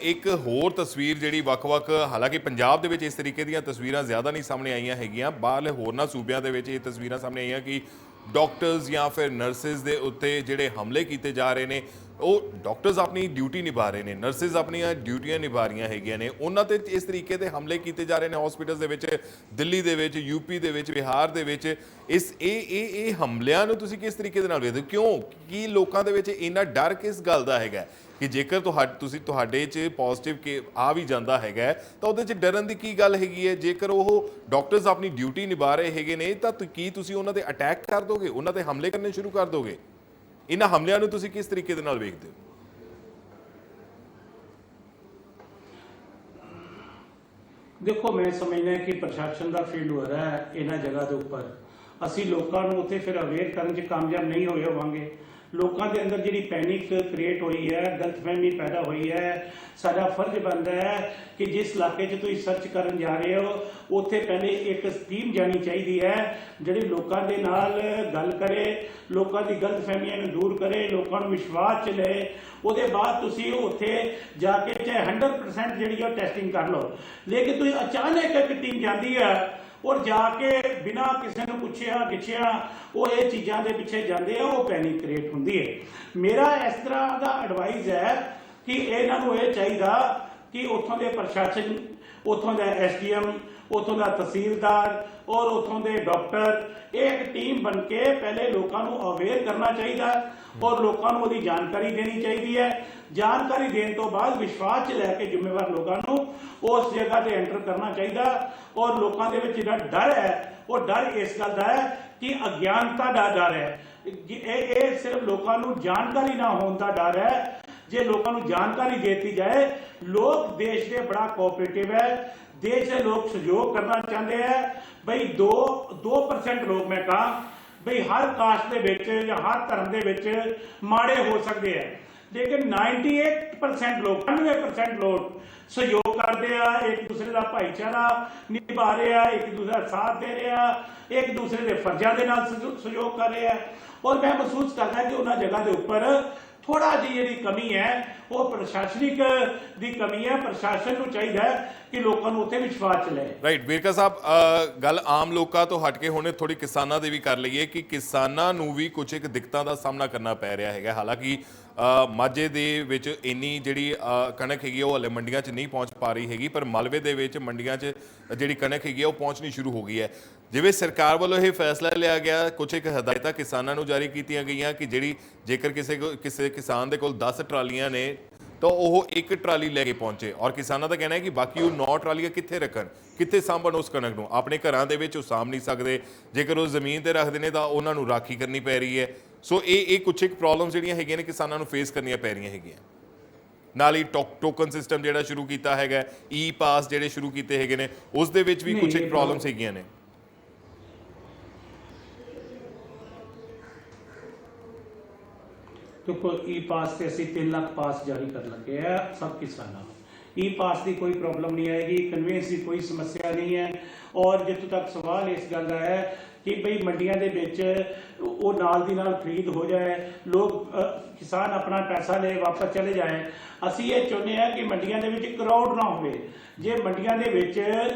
ਇੱਕ ਹੋਰ ਤਸਵੀਰ ਜਿਹੜੀ ਵੱਖ-ਵੱਖ, ਹਾਲਾਂਕਿ ਪੰਜਾਬ ਦੇ ਵਿੱਚ ਇਸ ਤਰੀਕੇ ਦੀਆਂ ਤਸਵੀਰਾਂ ਜ਼ਿਆਦਾ ਨਹੀਂ ਸਾਹਮਣੇ ਆਈਆਂ ਹੈਗੀਆਂ, ਬਾਹਰਲੇ ਹੋਰਨਾਂ ਸੂਬਿਆਂ ਦੇ ਵਿੱਚ ਇਹ ਤਸਵੀਰਾਂ ਸਾਹਮਣੇ ਆਈਆਂ ਕਿ ਡਾਕਟਰਸ ਜਾਂ ਫਿਰ ਨਰਸਿਸ ਦੇ ਉੱਤੇ ਜਿਹੜੇ ਹਮਲੇ ਕੀਤੇ ਜਾ ਰਹੇ ਨੇ। ਉਹ ਡਾਕਟਰਸ ਆਪਣੀ ਡਿਊਟੀ ਨਿਭਾ ਰਹੇ ਨੇ, ਨਰਸਿਸ ਆਪਣੀਆਂ ਡਿਊਟੀਆਂ ਨਿਭਾ ਰਹੀਆਂ ਹੈਗੀਆਂ ਨੇ, ਉਹਨਾਂ ਤੇ ਇਸ ਤਰੀਕੇ ਦੇ ਹਮਲੇ ਕੀਤੇ ਜਾ ਰਹੇ ਨੇ ਹਸਪੀਟਲਸ ਦੇ ਵਿੱਚ, ਦਿੱਲੀ ਦੇ ਵਿੱਚ, ਯੂਪੀ ਦੇ ਵਿੱਚ, ਬਿਹਾਰ ਦੇ ਵਿੱਚ। ਇਹ ਹਮਲਿਆਂ ਨੂੰ ਤੁਸੀਂ ਕਿਸ ਤਰੀਕੇ ਦੇ ਨਾਲ ਵੇਖਦੇ ਹੋ? ਕਿਉਂ ਕੀ ਲੋਕਾਂ ਦੇ ਵਿੱਚ ਇੰਨਾ ਡਰ ਕਿਸ ਗੱਲ ਦਾ ਹੈਗਾ ਕਿ ਜੇਕਰ ਤੁਹਾਡੇ 'ਚ ਪੋਜ਼ਿਟਿਵ ਆ ਵੀ ਜਾਂਦਾ ਹੈਗਾ ਤਾਂ ਉਹਦੇ 'ਚ ਡਰਨ ਦੀ ਕੀ ਗੱਲ ਹੈਗੀ ਹੈ? ਜੇਕਰ ਉਹ ਡਾਕਟਰਸ ਆਪਣੀ ਡਿਊਟੀ ਨਿਭਾ ਰਹੇ ਹੈਗੇ ਨੇ ਤਾਂ ਕੀ ਤੁਸੀਂ ਉਹਨਾਂ ਤੇ ਅਟੈਕ ਕਰ ਦੋਗੇ, ਉਹਨਾਂ ਤੇ ਹਮਲੇ ਕਰਨੇ ਸ਼ੁਰੂ ਕਰ ਦੋਗੇ? ਇਹਨਾਂ ਹਮਲਿਆਂ ਨੂੰ ਤੁਸੀਂ ਕਿਸ ਤਰੀਕੇ ਦੇ ਨਾਲ ਵੇਖਦੇ ਹੋ? ਦੇਖੋ, ਮੈਂ ਸਮਝਦਾ ਕਿ ਪ੍ਰਸ਼ਾਸਨ ਦਾ ਫੀਲਡ ਹੋ ਰਿਹਾ ਹੈ ਇਹਨਾਂ ਜਗ੍ਹਾ ਦੇ ਉੱਪਰ। ਅਸੀਂ ਲੋਕਾਂ ਨੂੰ ਉੱਥੇ ਫਿਰ ਅਵੇਅਰ ਕਰਨ 'ਚ ਕਾਮਯਾਬ ਨਹੀਂ ਹੋਏ ਹੋਵਾਂਗੇ। ਲੋਕਾਂ ਦੇ ਅੰਦਰ ਜਿਹੜੀ ਪੈਨਿਕ ਕ੍ਰੀਏਟ ਹੋਈ ਹੈ, ਗਲਤਫਹਿਮੀ ਪੈਦਾ ਹੋਈ ਹੈ। ਸਾਡਾ ਫਰਜ਼ ਬਣਦਾ ਹੈ ਕਿ ਜਿਸ ਇਲਾਕੇ 'ਚ ਤੁਸੀਂ ਸਰਚ ਕਰਨ ਜਾ ਰਹੇ ਹੋ ਉੱਥੇ ਪਹਿਲੇ ਇੱਕ ਟੀਮ ਜਾਣੀ ਚਾਹੀਦੀ ਹੈ ਜਿਹੜੀ ਲੋਕਾਂ ਦੇ ਨਾਲ ਗੱਲ ਕਰੇ, ਲੋਕਾਂ ਦੀ ਗਲਤਫਹਿਮੀਆਂ ਨੂੰ ਦੂਰ ਕਰੇ, ਲੋਕਾਂ ਨੂੰ ਵਿਸ਼ਵਾਸ 'ਚ ਲਏ। ਉਹਦੇ ਬਾਅਦ ਤੁਸੀਂ ਉੱਥੇ ਜਾ ਕੇ ਚਾਹੇ 100% ਜਿਹੜੀ ਉਹ ਟੈਸਟਿੰਗ ਕਰ ਲਓ। ਲੇਕਿਨ ਤੁਸੀਂ ਅਚਾਨਕ ਇੱਕ ਟੀਮ ਜਾਂਦੀ ਹੈ ਔਰ ਜਾ ਕੇ ਬਿਨਾਂ ਕਿਸੇ ਨੂੰ ਪੁੱਛਿਆ ਗਿੱਛਿਆ ਉਹ ਇਹ ਚੀਜ਼ਾਂ ਦੇ ਪਿੱਛੇ ਜਾਂਦੇ ਆ, ਉਹ ਪੈਨਿਕ ਕ੍ਰੀਏਟ ਹੁੰਦੀ ਹੈ। ਮੇਰਾ ਇਸ ਤਰ੍ਹਾਂ ਦਾ ਐਡਵਾਈਸ ਹੈ ਕਿ ਇਹਨਾਂ ਨੂੰ ਇਹ ਚਾਹੀਦਾ ਕਿ ਉੱਥੋਂ ਦੇ ਪ੍ਰਸ਼ਾਸਨ, ਉੱਥੋਂ ਦਾ ਐਸਡੀਐਮ, ਉੱਥੋਂ ਦਾ ਤਹਿਸੀਲਦਾਰ ਔਰ ਉੱਥੋਂ ਦੇ ਡਾਕਟਰ ਇੱਕ ਟੀਮ ਬਣ ਕੇ ਪਹਿਲੇ ਲੋਕਾਂ ਨੂੰ ਅਵੇਅਰ ਕਰਨਾ ਚਾਹੀਦਾ ਔਰ ਲੋਕਾਂ ਨੂੰ ਉਹਦੀ ਜਾਣਕਾਰੀ ਦੇਣੀ ਚਾਹੀਦੀ ਹੈ। ਜਾਣਕਾਰੀ ਦੇਣ ਤੋਂ ਬਾਅਦ ਵਿਸ਼ਵਾਸ 'ਚ ਲੈ ਕੇ ਜ਼ਿੰਮੇਵਾਰ ਲੋਕਾਂ ਨੂੰ ਉਸ ਜਗ੍ਹਾ ਤੇ ਐਂਟਰ ਕਰਨਾ ਚਾਹੀਦਾ। ਔਰ ਲੋਕਾਂ ਦੇ ਵਿੱਚ ਜਿਹੜਾ ਡਰ ਹੈ ਉਹ ਡਰ ਇਸ ਗੱਲ ਦਾ ਹੈ ਕਿ ਅਗਿਆਨਤਾ ਦਾ ਡਰ ਹੈ। ਇਹ ਸਿਰਫ ਲੋਕਾਂ ਨੂੰ ਜਾਣਕਾਰੀ ਨਾ ਹੋਣ ਦਾ ਡਰ ਹੈ। ਜੇ ਲੋਕਾਂ ਨੂੰ ਜਾਣਕਾਰੀ ਦੇਤੀ ਜਾਏ, ਲੋਕ ਦੇਸ਼ ਦੇ ਬੜਾ ਕੋਆਪਰੇਟਿਵ ਹੈ, ਦੇਸ਼ ਦੇ ਲੋਕ ਸਹਿਯੋਗ ਕਰਨਾ ਚਾਹੁੰਦੇ ਹੈ। ਬਈ 2% ਲੋਕ, ਮੈਂ ਕਹਾਂ ਬਈ ਹਰ ਕਾਸਟ ਦੇ ਵਿੱਚ ਜਾਂ ਹਰ ਧਰਮ ਦੇ ਵਿੱਚ ਮਾੜੇ ਹੋ ਸਕਦੇ ਹੈ, ਲੇਕਿਨ 98% ਲੋਕ, 99% ਲੋਕ ਸਹਿਯੋਗ ਕਰਦੇ ਆ, ਇੱਕ ਦੂਸਰੇ ਦਾ ਭਾਈਚਾਰਾ ਨਿਭਾ ਰਹੇ ਆ, ਇੱਕ ਦੂਸਰੇ ਦਾ ਸਾਥ ਦੇ ਰਹੇ ਆ, ਇੱਕ ਦੂਸਰੇ ਦੇ ਫਰਜ਼ਾਂ ਦੇ ਨਾਲ ਸਹਿਯੋਗ ਕਰ ਰਹੇ ਆ। ਔਰ ਮੈਂ ਮਹਿਸੂਸ ਕਰਦਾ ਕਿ ਉਹਨਾਂ ਜਗ੍ਹਾ ਦੇ ਉੱਪਰ ਥੋੜਾ ਜਿਹੀ ਜਿਹੜੀ ਕਮੀ ਹੈ ਉਹ ਪ੍ਰਸ਼ਾਸਨਿਕ ਦੀ ਕਮੀ ਹੈ। ਪ੍ਰਸ਼ਾਸਨ ਨੂੰ ਚਾਹੀਦਾ ਹੈ ਕਿ ਲੋਕਾਂ ਨੂੰ ਉੱਥੇ ਵਿਸ਼ਵਾਸ 'ਚ ਲੈ। ਰਾਈਟ ਵੇਰਕਾ ਸਾਹਿਬ, ਗੱਲ ਆਮ ਲੋਕਾਂ ਤੋਂ ਹਟ ਕੇ ਹੁਣ ਥੋੜੀ ਕਿਸਾਨਾਂ ਦੇ ਵੀ ਕਰ ਲਈਏ ਕਿ ਕਿਸਾਨਾਂ ਨੂੰ ਵੀ ਕੁਝ ਇੱਕ ਦਿੱਕਤਾਂ ਦਾ ਸਾਹਮਣਾ ਕਰਨਾ ਪੈ ਰਿਹਾ ਹੈਗਾ। ਹਾਲਾਂਕਿ ਮਾਝੇ ਦੇ ਵਿੱਚ ਇੰਨੀ ਜਿਹੜੀ ਕਣਕ ਹੈਗੀ ਉਹ ਹਲੇ ਮੰਡੀਆਂ 'ਚ ਨਹੀਂ ਪਹੁੰਚ ਪਾ ਰਹੀ ਹੈਗੀ, ਪਰ ਮਾਲਵੇ ਦੇ ਵਿੱਚ ਮੰਡੀਆਂ 'ਚ ਜਿਹੜੀ ਕਣਕ ਹੈਗੀ ਉਹ ਪਹੁੰਚਣੀ ਸ਼ੁਰੂ ਹੋ ਗਈ ਹੈ। ਜਿਵੇਂ ਸਰਕਾਰ ਵੱਲੋਂ ਇਹ ਫੈਸਲਾ ਲਿਆ ਗਿਆ, ਕੁਝ ਇੱਕ ਹਦਾਇਤਾਂ ਕਿਸਾਨਾਂ ਨੂੰ ਜਾਰੀ ਕੀਤੀਆਂ ਗਈਆਂ ਕਿ ਜਿਹੜੀ ਜੇਕਰ ਕਿਸੇ ਕਿਸਾਨ ਦੇ ਕੋਲ 10 ਟਰਾਲੀਆਂ ਨੇ ਤਾਂ ਉਹ ਇੱਕ ਟਰਾਲੀ ਲੈ ਕੇ ਪਹੁੰਚੇ। ਔਰ ਕਿਸਾਨਾਂ ਦਾ ਕਹਿਣਾ ਹੈ ਕਿ ਬਾਕੀ ਉਹ 9 ਟਰਾਲੀਆਂ ਕਿੱਥੇ ਰੱਖਣ, ਕਿੱਥੇ ਸਾਂਭਣ ਉਸ ਕਣਕ ਨੂੰ? ਆਪਣੇ ਘਰਾਂ ਦੇ ਵਿੱਚ ਉਹ ਸਾਂਭ ਨਹੀਂ ਸਕਦੇ, ਜੇਕਰ ਉਹ ਜ਼ਮੀਨ ਤੇ ਰੱਖਦੇ ਨੇ ਤਾਂ ਉਹਨਾਂ ਨੂੰ ਰਾਖੀ ਕਰਨੀ ਪੈ ਰਹੀ ਹੈ। ਸੋ ਇਹ ਕੁਛ ਇੱਕ ਪ੍ਰੋਬਲਮਸ ਜਿਹੜੀਆਂ ਹੈਗੀਆਂ ਨੇ ਕਿਸਾਨਾਂ ਨੂੰ ਫੇਸ ਕਰਨੀਆਂ ਪੈ ਰਹੀਆਂ ਹੈਗੀਆਂ। ਨਾਲ ਹੀ ਟੋਕਨ ਸਿਸਟਮ ਜਿਹੜਾ ਸ਼ੁਰੂ ਕੀਤਾ ਹੈਗਾ, ਈ ਪਾਸ ਜਿਹੜੇ ਸ਼ੁਰੂ ਕੀਤੇ ਹੈਗੇ ਨੇ, ਉਸ ਦੇ ਵਿੱਚ ਵੀ ਕੁਛ ਇੱਕ ਪ੍ਰੋਬਲਮਸ ਹੈਗੀਆਂ ਨੇ। ਦੇਖੋ, ਈ ਪਾਸ ਤੇ ਅਸੀਂ 3 ਲੱਖ ਪਾਸ ਜਾਰੀ ਕਰ ਲੱਗੇ ਆ ਸਭ ਕਿਸਾਨਾਂ ਨੂੰ। ਈ ਪਾਸ ਦੀ ਕੋਈ ਪ੍ਰੋਬਲਮ ਨਹੀਂ ਆਏਗੀ, ਕਨਵੇਂਸ ਦੀ ਕੋਈ ਸਮੱਸਿਆ ਨਹੀਂ ਹੈ। ਔਰ ਜਿੱਥੋਂ ਤੱਕ ਸਵਾਲ ਇਸ ਗੱਲ ਦਾ ਹੈ ਕਿ ਬਈ ਮੰਡੀਆਂ ਦੇ ਵਿੱਚ ਉਹ ਨਾਲ ਦੀ ਨਾਲ ਖਰੀਦ ਹੋ ਜਾਏ, ਲੋਕ ਕਿਸਾਨ ਆਪਣਾ ਪੈਸਾ ਲੈ ਵਾਪਸ ਚਲੇ ਜਾਏ। ਅਸੀਂ ਇਹ ਚਾਹੁੰਦੇ ਹਾਂ ਕਿ ਮੰਡੀਆਂ ਦੇ ਵਿੱਚ ਕਰਾਊਡ ਨਾ ਹੋਵੇ। ਜੇ ਮੰਡੀਆਂ ਦੇ ਵਿੱਚ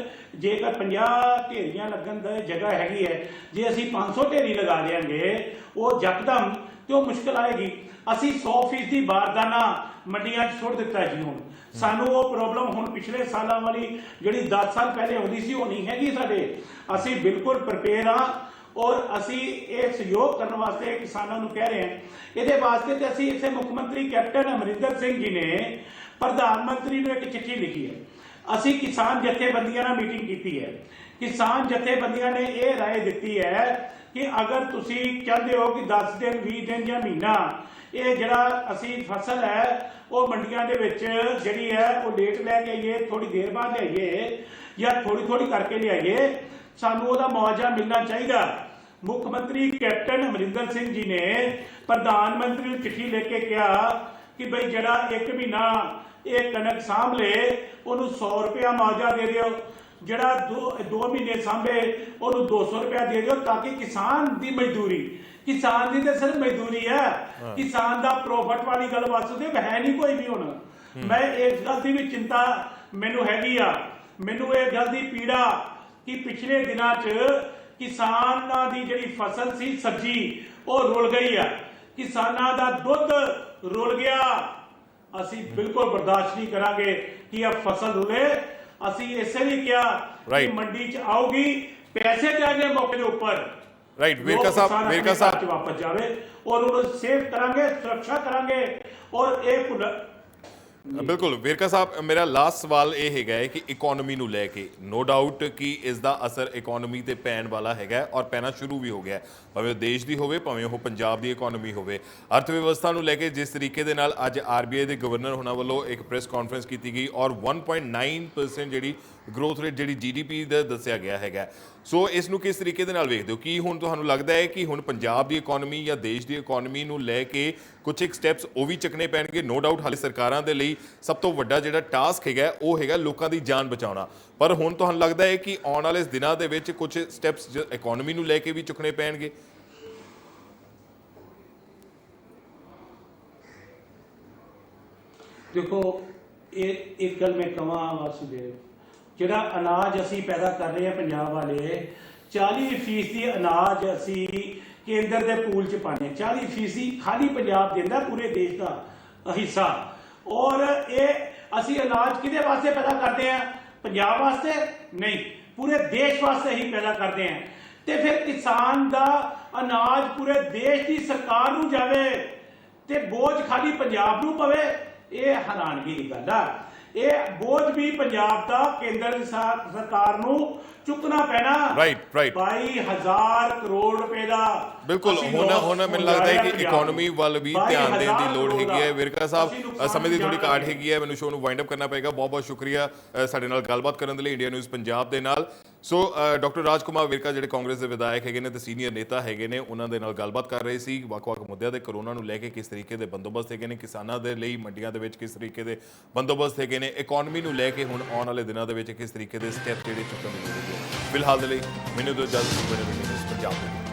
ਜੇਕਰ 50 ਢੇਰੀਆਂ ਲੱਗਣ ਦੀ ਜਗ੍ਹਾ ਹੈਗੀ ਹੈ, ਜੇ ਅਸੀਂ 500 ਢੇਰੀ ਲਗਾ ਦਿਆਂਗੇ, ਉਹ ਯਕਦਮ ਤੇ ਉਹ ਮੁਸ਼ਕਲ ਆਏਗੀ। ਅਸੀਂ 100% ਬਾਰਦਾਨਾ ਮੰਡੀਆਂ 'ਚ ਸੁੱਟ ਦਿੱਤਾ ਜੀ। ਹੁਣ ਸਾਨੂੰ ਉਹ ਪ੍ਰੋਬਲਮ ਹੁਣ ਪਿਛਲੇ ਸਾਲਾਂ ਵਾਲੀ ਜਿਹੜੀ 10 ਸਾਲ ਪਹਿਲੇ ਹੁੰਦੀ ਸੀ ਉਹ ਨਹੀਂ ਹੈਗੀ ਸਾਡੇ। ਅਸੀਂ ਬਿਲਕੁਲ ਪ੍ਰਪੇਅਰ ਹਾਂ ਔਰ ਅਸੀਂ ਇਹ ਸਹਿਯੋਗ ਕਰਨ ਵਾਸਤੇ ਕਿਸਾਨਾਂ ਨੂੰ ਕਹਿ ਰਹੇ ਹਾਂ। ਇਹਦੇ ਵਾਸਤੇ ਤੇ ਅਸੀਂ ਇੱਥੇ ਮੁੱਖ ਮੰਤਰੀ ਕੈਪਟਨ ਅਮਰਿੰਦਰ ਸਿੰਘ ਜੀ ਨੇ ਪ੍ਰਧਾਨ ਮੰਤਰੀ ਨੂੰ ਇੱਕ ਚਿੱਠੀ ਲਿਖੀ ਹੈ। ਅਸੀਂ ਕਿਸਾਨ ਜਥੇਬੰਦੀਆਂ ਨਾਲ ਮੀਟਿੰਗ ਕੀਤੀ ਹੈ। ਕਿਸਾਨ ਜਥੇਬੰਦੀਆਂ ਨੇ ਇਹ ਰਾਏ ਦਿੱਤੀ ਹੈ ਕਿ ਅਗਰ ਤੁਸੀਂ ਚਾਹੁੰਦੇ ਹੋ ਕਿ 10 ਦਿਨ 20 ਦਿਨ ਜਾਂ ਮਹੀਨਾ ਇਹ ਜਿਹੜਾ ਅਸੀਂ ਫਸਲ ਹੈ ਉਹ ਮੰਡੀਆਂ ਦੇ ਵਿੱਚ ਜਿਹੜੀ ਹੈ ਉਹ ਲੇਟ ਲੈ ਕੇ ਆਈਏ, ਥੋੜੀ ਦੇਰ ਬਾਅਦ ਲਿਆਈਏ ਜਾਂ ਥੋੜੀ ਕਰਕੇ ਲਿਆਈਏ, ਸਾਨੂੰ ਉਹਦਾ ਮੁਆਵਜ਼ਾ ਮਿਲਣਾ ਚਾਹੀਦਾ। ਮੁੱਖ ਮੰਤਰੀ ਕੈਪਟਨ ਅਮਰਿੰਦਰ ਸਿੰਘ ਜੀ ਨੇ ਪ੍ਰਧਾਨ ਮੰਤਰੀ ਨੂੰ ਚਿੱਠੀ ਲਿਖ ਕੇ ਕਿਹਾ ਕਿ ਬਈ ਜਿਹੜਾ 1 ਮਹੀਨਾ ਇਹ ਕਣਕ ਸਾਂਭ ਲੇ ਉਹਨੂੰ 100 ਰੁਪਇਆ ਮੁਆਵਜ਼ਾ ਦੇ ਦਿਓ, ਜਿਹੜਾ 2 ਮਹੀਨੇ ਸਾਂਭੇ ਉਹਨੂੰ 200 ਰੁਪਇਆ ਦੇ ਦਿਓ, ਤਾਂ ਕਿ ਕਿਸਾਨ ਦੀ ਮਜ਼ਦੂਰੀ, ਕਿਸਾਨ ਦੀ ਤਾਂ ਸਿਰਫ ਮਜ਼ਦੂਰੀ ਹੈ, ਕਿਸਾਨ ਦਾ ਪ੍ਰੋਫਿਟ ਵਾਲੀ ਗੱਲ ਵਾਸਤੇ ਹੈ ਨਹੀਂ ਕੋਈ ਵੀ। ਹੁਣ ਮੈਂ ਇਸ ਗੱਲ ਦੀ ਵੀ ਚਿੰਤਾ ਮੈਨੂੰ ਹੈਗੀ ਆ, ਮੈਨੂੰ ਇਹ ਗੱਲ ਦੀ ਪੀੜਾ ਕਿ ਪਿਛਲੇ ਦਿਨਾਂ 'ਚ ਕਿਸਾਨਾਂ ਦੀ ਜਿਹੜੀ ਫਸਲ ਸੀ ਸਬਜ਼ੀ ਉਹ ਰੁਲ ਗਈ ਆ, ਕਿਸਾਨਾਂ ਦਾ ਦੁੱਧ ਰੁਲ ਗਿਆ। ਅਸੀਂ ਬਿਲਕੁਲ ਬਰਦਾਸ਼ਤ ਨਹੀਂ ਕਰਾਂਗੇ ਕਿ ਇਹ ਫਸਲ ਰੁਲੇ। ਅਸੀਂ ਇਸੇ ਲਈ ਕਿਹਾ ਕਿ ਮੰਡੀ 'ਚ ਆਊਗੀ, ਪੈਸੇ ਦੇਣਗੇ ਮੌਕੇ ਦੇ ਉੱਪਰ, ਰਾਈਟ। ਵੇਰਕਾ ਸਾਹਿਬ ਵਾਪਸ ਜਾਵੇ ਔਰ ਉਹਨੂੰ ਸੇਵ ਕਰਾਂਗੇ, ਸੁਰੱਖਿਆ ਕਰਾਂਗੇ ਔਰ ਇਹ ਬਿਲਕੁਲ। ਵੇਰਕਾ ਸਾਹਿਬ, ਮੇਰਾ ਲਾਸਟ ਸਵਾਲ ਇਹ ਹੈਗਾ ਹੈ ਕਿ ਇਕੋਨਮੀ ਨੂੰ ਲੈ ਕੇ ਨੋ ਡਾਊਟ ਕਿ ਇਸ ਦਾ ਅਸਰ ਇਕੋਨਮੀ ਤੇ ਪੈਣ ਵਾਲਾ ਹੈਗਾ ਔਰ ਪੈਣਾ ਸ਼ੁਰੂ ਵੀ ਹੋ ਗਿਆ, ਭਾਵੇਂ ਉਹ ਦੇਸ਼ ਦੀ ਹੋਵੇ ਭਾਵੇਂ ਉਹ ਪੰਜਾਬ ਦੀ ਇਕੋਨਮੀ ਹੋਵੇ। ਅਰਥ ਵਿਵਸਥਾ ਨੂੰ ਲੈ ਕੇ ਜਿਸ ਤਰੀਕੇ ਦੇ ਨਾਲ ਅੱਜ ਆਰਬੀਆਈ ਦੇ ਗਵਰਨਰ ਹੋਣਾ ਵੱਲੋਂ ਇੱਕ ਪ੍ਰੈਸ ਕਾਨਫਰੰਸ ਕੀਤੀ ਗਈ ਔਰ 1.9% ਜਿਹੜੀ ਗਰੋਥ ਰੇਟ ਜਿਹੜੀ ਜੀਡੀਪੀ ਦਾ ਦੱਸਿਆ ਗਿਆ ਹੈਗਾ, ਸੋ ਇਸ ਨੂੰ ਕਿਸ ਤਰੀਕੇ ਦੇ ਨਾਲ ਵੇਖਦੇ ਹੋ? ਕੀ ਹੁਣ ਤੁਹਾਨੂੰ ਲੱਗਦਾ ਹੈ ਕਿ ਹੁਣ ਪੰਜਾਬ ਦੀ ਇਕੋਨਮੀ ਜਾਂ ਦੇਸ਼ ਦੀ ਇਕੋਨਮੀ ਨੂੰ ਲੈ ਕੇ ਕੁਝ ਇੱਕ ਸਟੈਪਸ ਉਹ ਵੀ ਚੱਕਣੇ ਪੈਣਗੇ? ਨੋ ਡਾਊਟ ਹਾਲੇ ਸਰਕਾਰਾਂ ਦੇ ਲਈ ਸਭ ਤੋਂ ਵੱਡਾ ਜਿਹੜਾ ਟਾਸਕ ਹੈਗਾ ਉਹ ਹੈਗਾ ਲੋਕਾਂ ਦੀ ਜਾਨ ਬਚਾਉਣਾ, ਪਰ ਹੁਣ ਤੁਹਾਨੂੰ ਲੱਗਦਾ ਹੈ ਕਿ ਆਉਣ ਵਾਲੇ ਦਿਨਾਂ ਦੇ ਵਿੱਚ ਕੁਝ ਸਟੈਪਸ ਇਕੋਨਮੀ ਨੂੰ ਲੈ ਕੇ ਵੀ ਚੁੱਕਣੇ ਪੈਣਗੇ? ਦੇਖੋ, ਇਹ ਇੱਕ ਗੱਲ ਮੈਂ ਕਹਾਂ ਵਾਸੁਦੇਵ, ਜਿਹੜਾ ਅਨਾਜ ਅਸੀਂ ਪੈਦਾ ਕਰ ਰਹੇ ਹਾਂ ਪੰਜਾਬ ਵਾਲੇ, 40% ਅਨਾਜ ਅਸੀਂ ਕੇਂਦਰ ਦੇ ਪੂਲ 'ਚ ਪਾਉਂਦੇ, 40% ਖਾਲੀ ਪੰਜਾਬ ਦਿੰਦਾ ਪੂਰੇ ਦੇਸ਼ ਦਾ ਹਿੱਸਾ। ਔਰ ਇਹ ਅਸੀਂ ਅਨਾਜ ਕਿਹਦੇ ਵਾਸਤੇ ਪੈਦਾ ਕਰਦੇ ਹਾਂ? ਪੰਜਾਬ ਵਾਸਤੇ ਨਹੀਂ, ਪੂਰੇ ਦੇਸ਼ ਵਾਸਤੇ ਹੀ ਪੈਦਾ ਕਰਦੇ ਹਾਂ। ਤੇ ਫਿਰ ਕਿਸਾਨ ਦਾ ਅਨਾਜ ਪੂਰੇ ਦੇਸ਼ ਦੀ ਸਰਕਾਰ ਨੂੰ ਜਾਵੇ ਤੇ ਬੋਝ ਖਾਲੀ ਪੰਜਾਬ ਨੂੰ ਪਵੇ, ਇਹ ਹੈਰਾਨਗੀ ਦੀ ਗੱਲ ਆ। ਇਹ ਬੋਝ ਵੀ ਪੰਜਾਬ ਦਾ ਕੇਂਦਰ ਸਰਕਾਰ ਨੂੰ ਚੁੱਕਣਾ ਪੈਣਾ। ਰਾਈਟ 22,000 ਕਰੋੜ ਰੁਪਏ ਦਾ। ਬਿਲਕੁਲ। ਹੁਣ ਮੈਨੂੰ ਲੱਗਦਾ ਹੈ ਕਿ ਇਕੋਨਮੀ ਵੱਲ ਵੀ ਧਿਆਨ ਦੇਣ ਦੀ ਲੋੜ ਹੈਗੀ ਹੈ। ਵੇਰਕਾ ਸਾਹਿਬ, ਸਮੇਂ ਦੀ ਥੋੜੀ ਘਾਟ ਹੈਗੀ ਹੈ, ਮੈਨੂੰ ਸ਼ੋਅ ਨੂੰ ਵਾਈਂਡ ਅਪ ਕਰਨਾ ਪਏਗਾ। ਬਹੁਤ ਬਹੁਤ ਸ਼ੁਕਰੀਆ ਸਾਡੇ ਨਾਲ ਗੱਲਬਾਤ ਕਰਨ ਦੇ ਲਈ ਇੰਡੀਆ ਨਿਊਜ਼ ਪੰਜਾਬ ਦੇ ਨਾਲ। ਸੋ ਡਾਕਟਰ ਰਾਜ ਕੁਮਾਰ ਵੇਰਕਾ ਜਿਹੜੇ ਕਾਂਗਰਸ ਦੇ ਵਿਧਾਇਕ ਹੈਗੇ ਨੇ ਤੇ ਸੀਨੀਅਰ ਨੇਤਾ ਹੈਗੇ ਨੇ, ਉਹਨਾਂ ਦੇ ਨਾਲ ਗੱਲਬਾਤ ਕਰ ਰਹੇ ਸੀ ਵੱਖ-ਵੱਖ ਮੁੱਦਿਆਂ ਦੇ, ਕਰੋਨਾ ਨੂੰ ਲੈ ਕੇ ਕਿਸ ਤਰੀਕੇ ਦੇ ਬੰਦੋਬਸਤ ਹੈਗੇ ਨੇ, ਕਿਸਾਨਾਂ ਦੇ ਲਈ ਮੰਡੀਆਂ ਦੇ ਵਿੱਚ ਕਿਸ ਤਰੀਕੇ ਦੇ ਬੰਦੋਬਸਤ ਹੈਗੇ ਨੇ, ਇਕੋਨਮੀ ਨੂੰ ਲੈ ਕੇ ਹੁਣ ਆਉਣ ਵਾਲੇ ਦਿਨਾਂ ਦੇ ਵਿੱਚ ਕਿਸ ਤਰੀਕੇ ਦੇ ਸਟੈਪ ਜਿਹੜੇ ਚੁੱਕਣ ਦੀ ਲੋੜ ਹੈ। ਫਿਲਹਾਲ ਦੇ ਲਈ ਮੈਨੂੰ ਦਿਓ ਇਜਾਜ਼ਤ, ਪੰਜਾਬ ਦੇ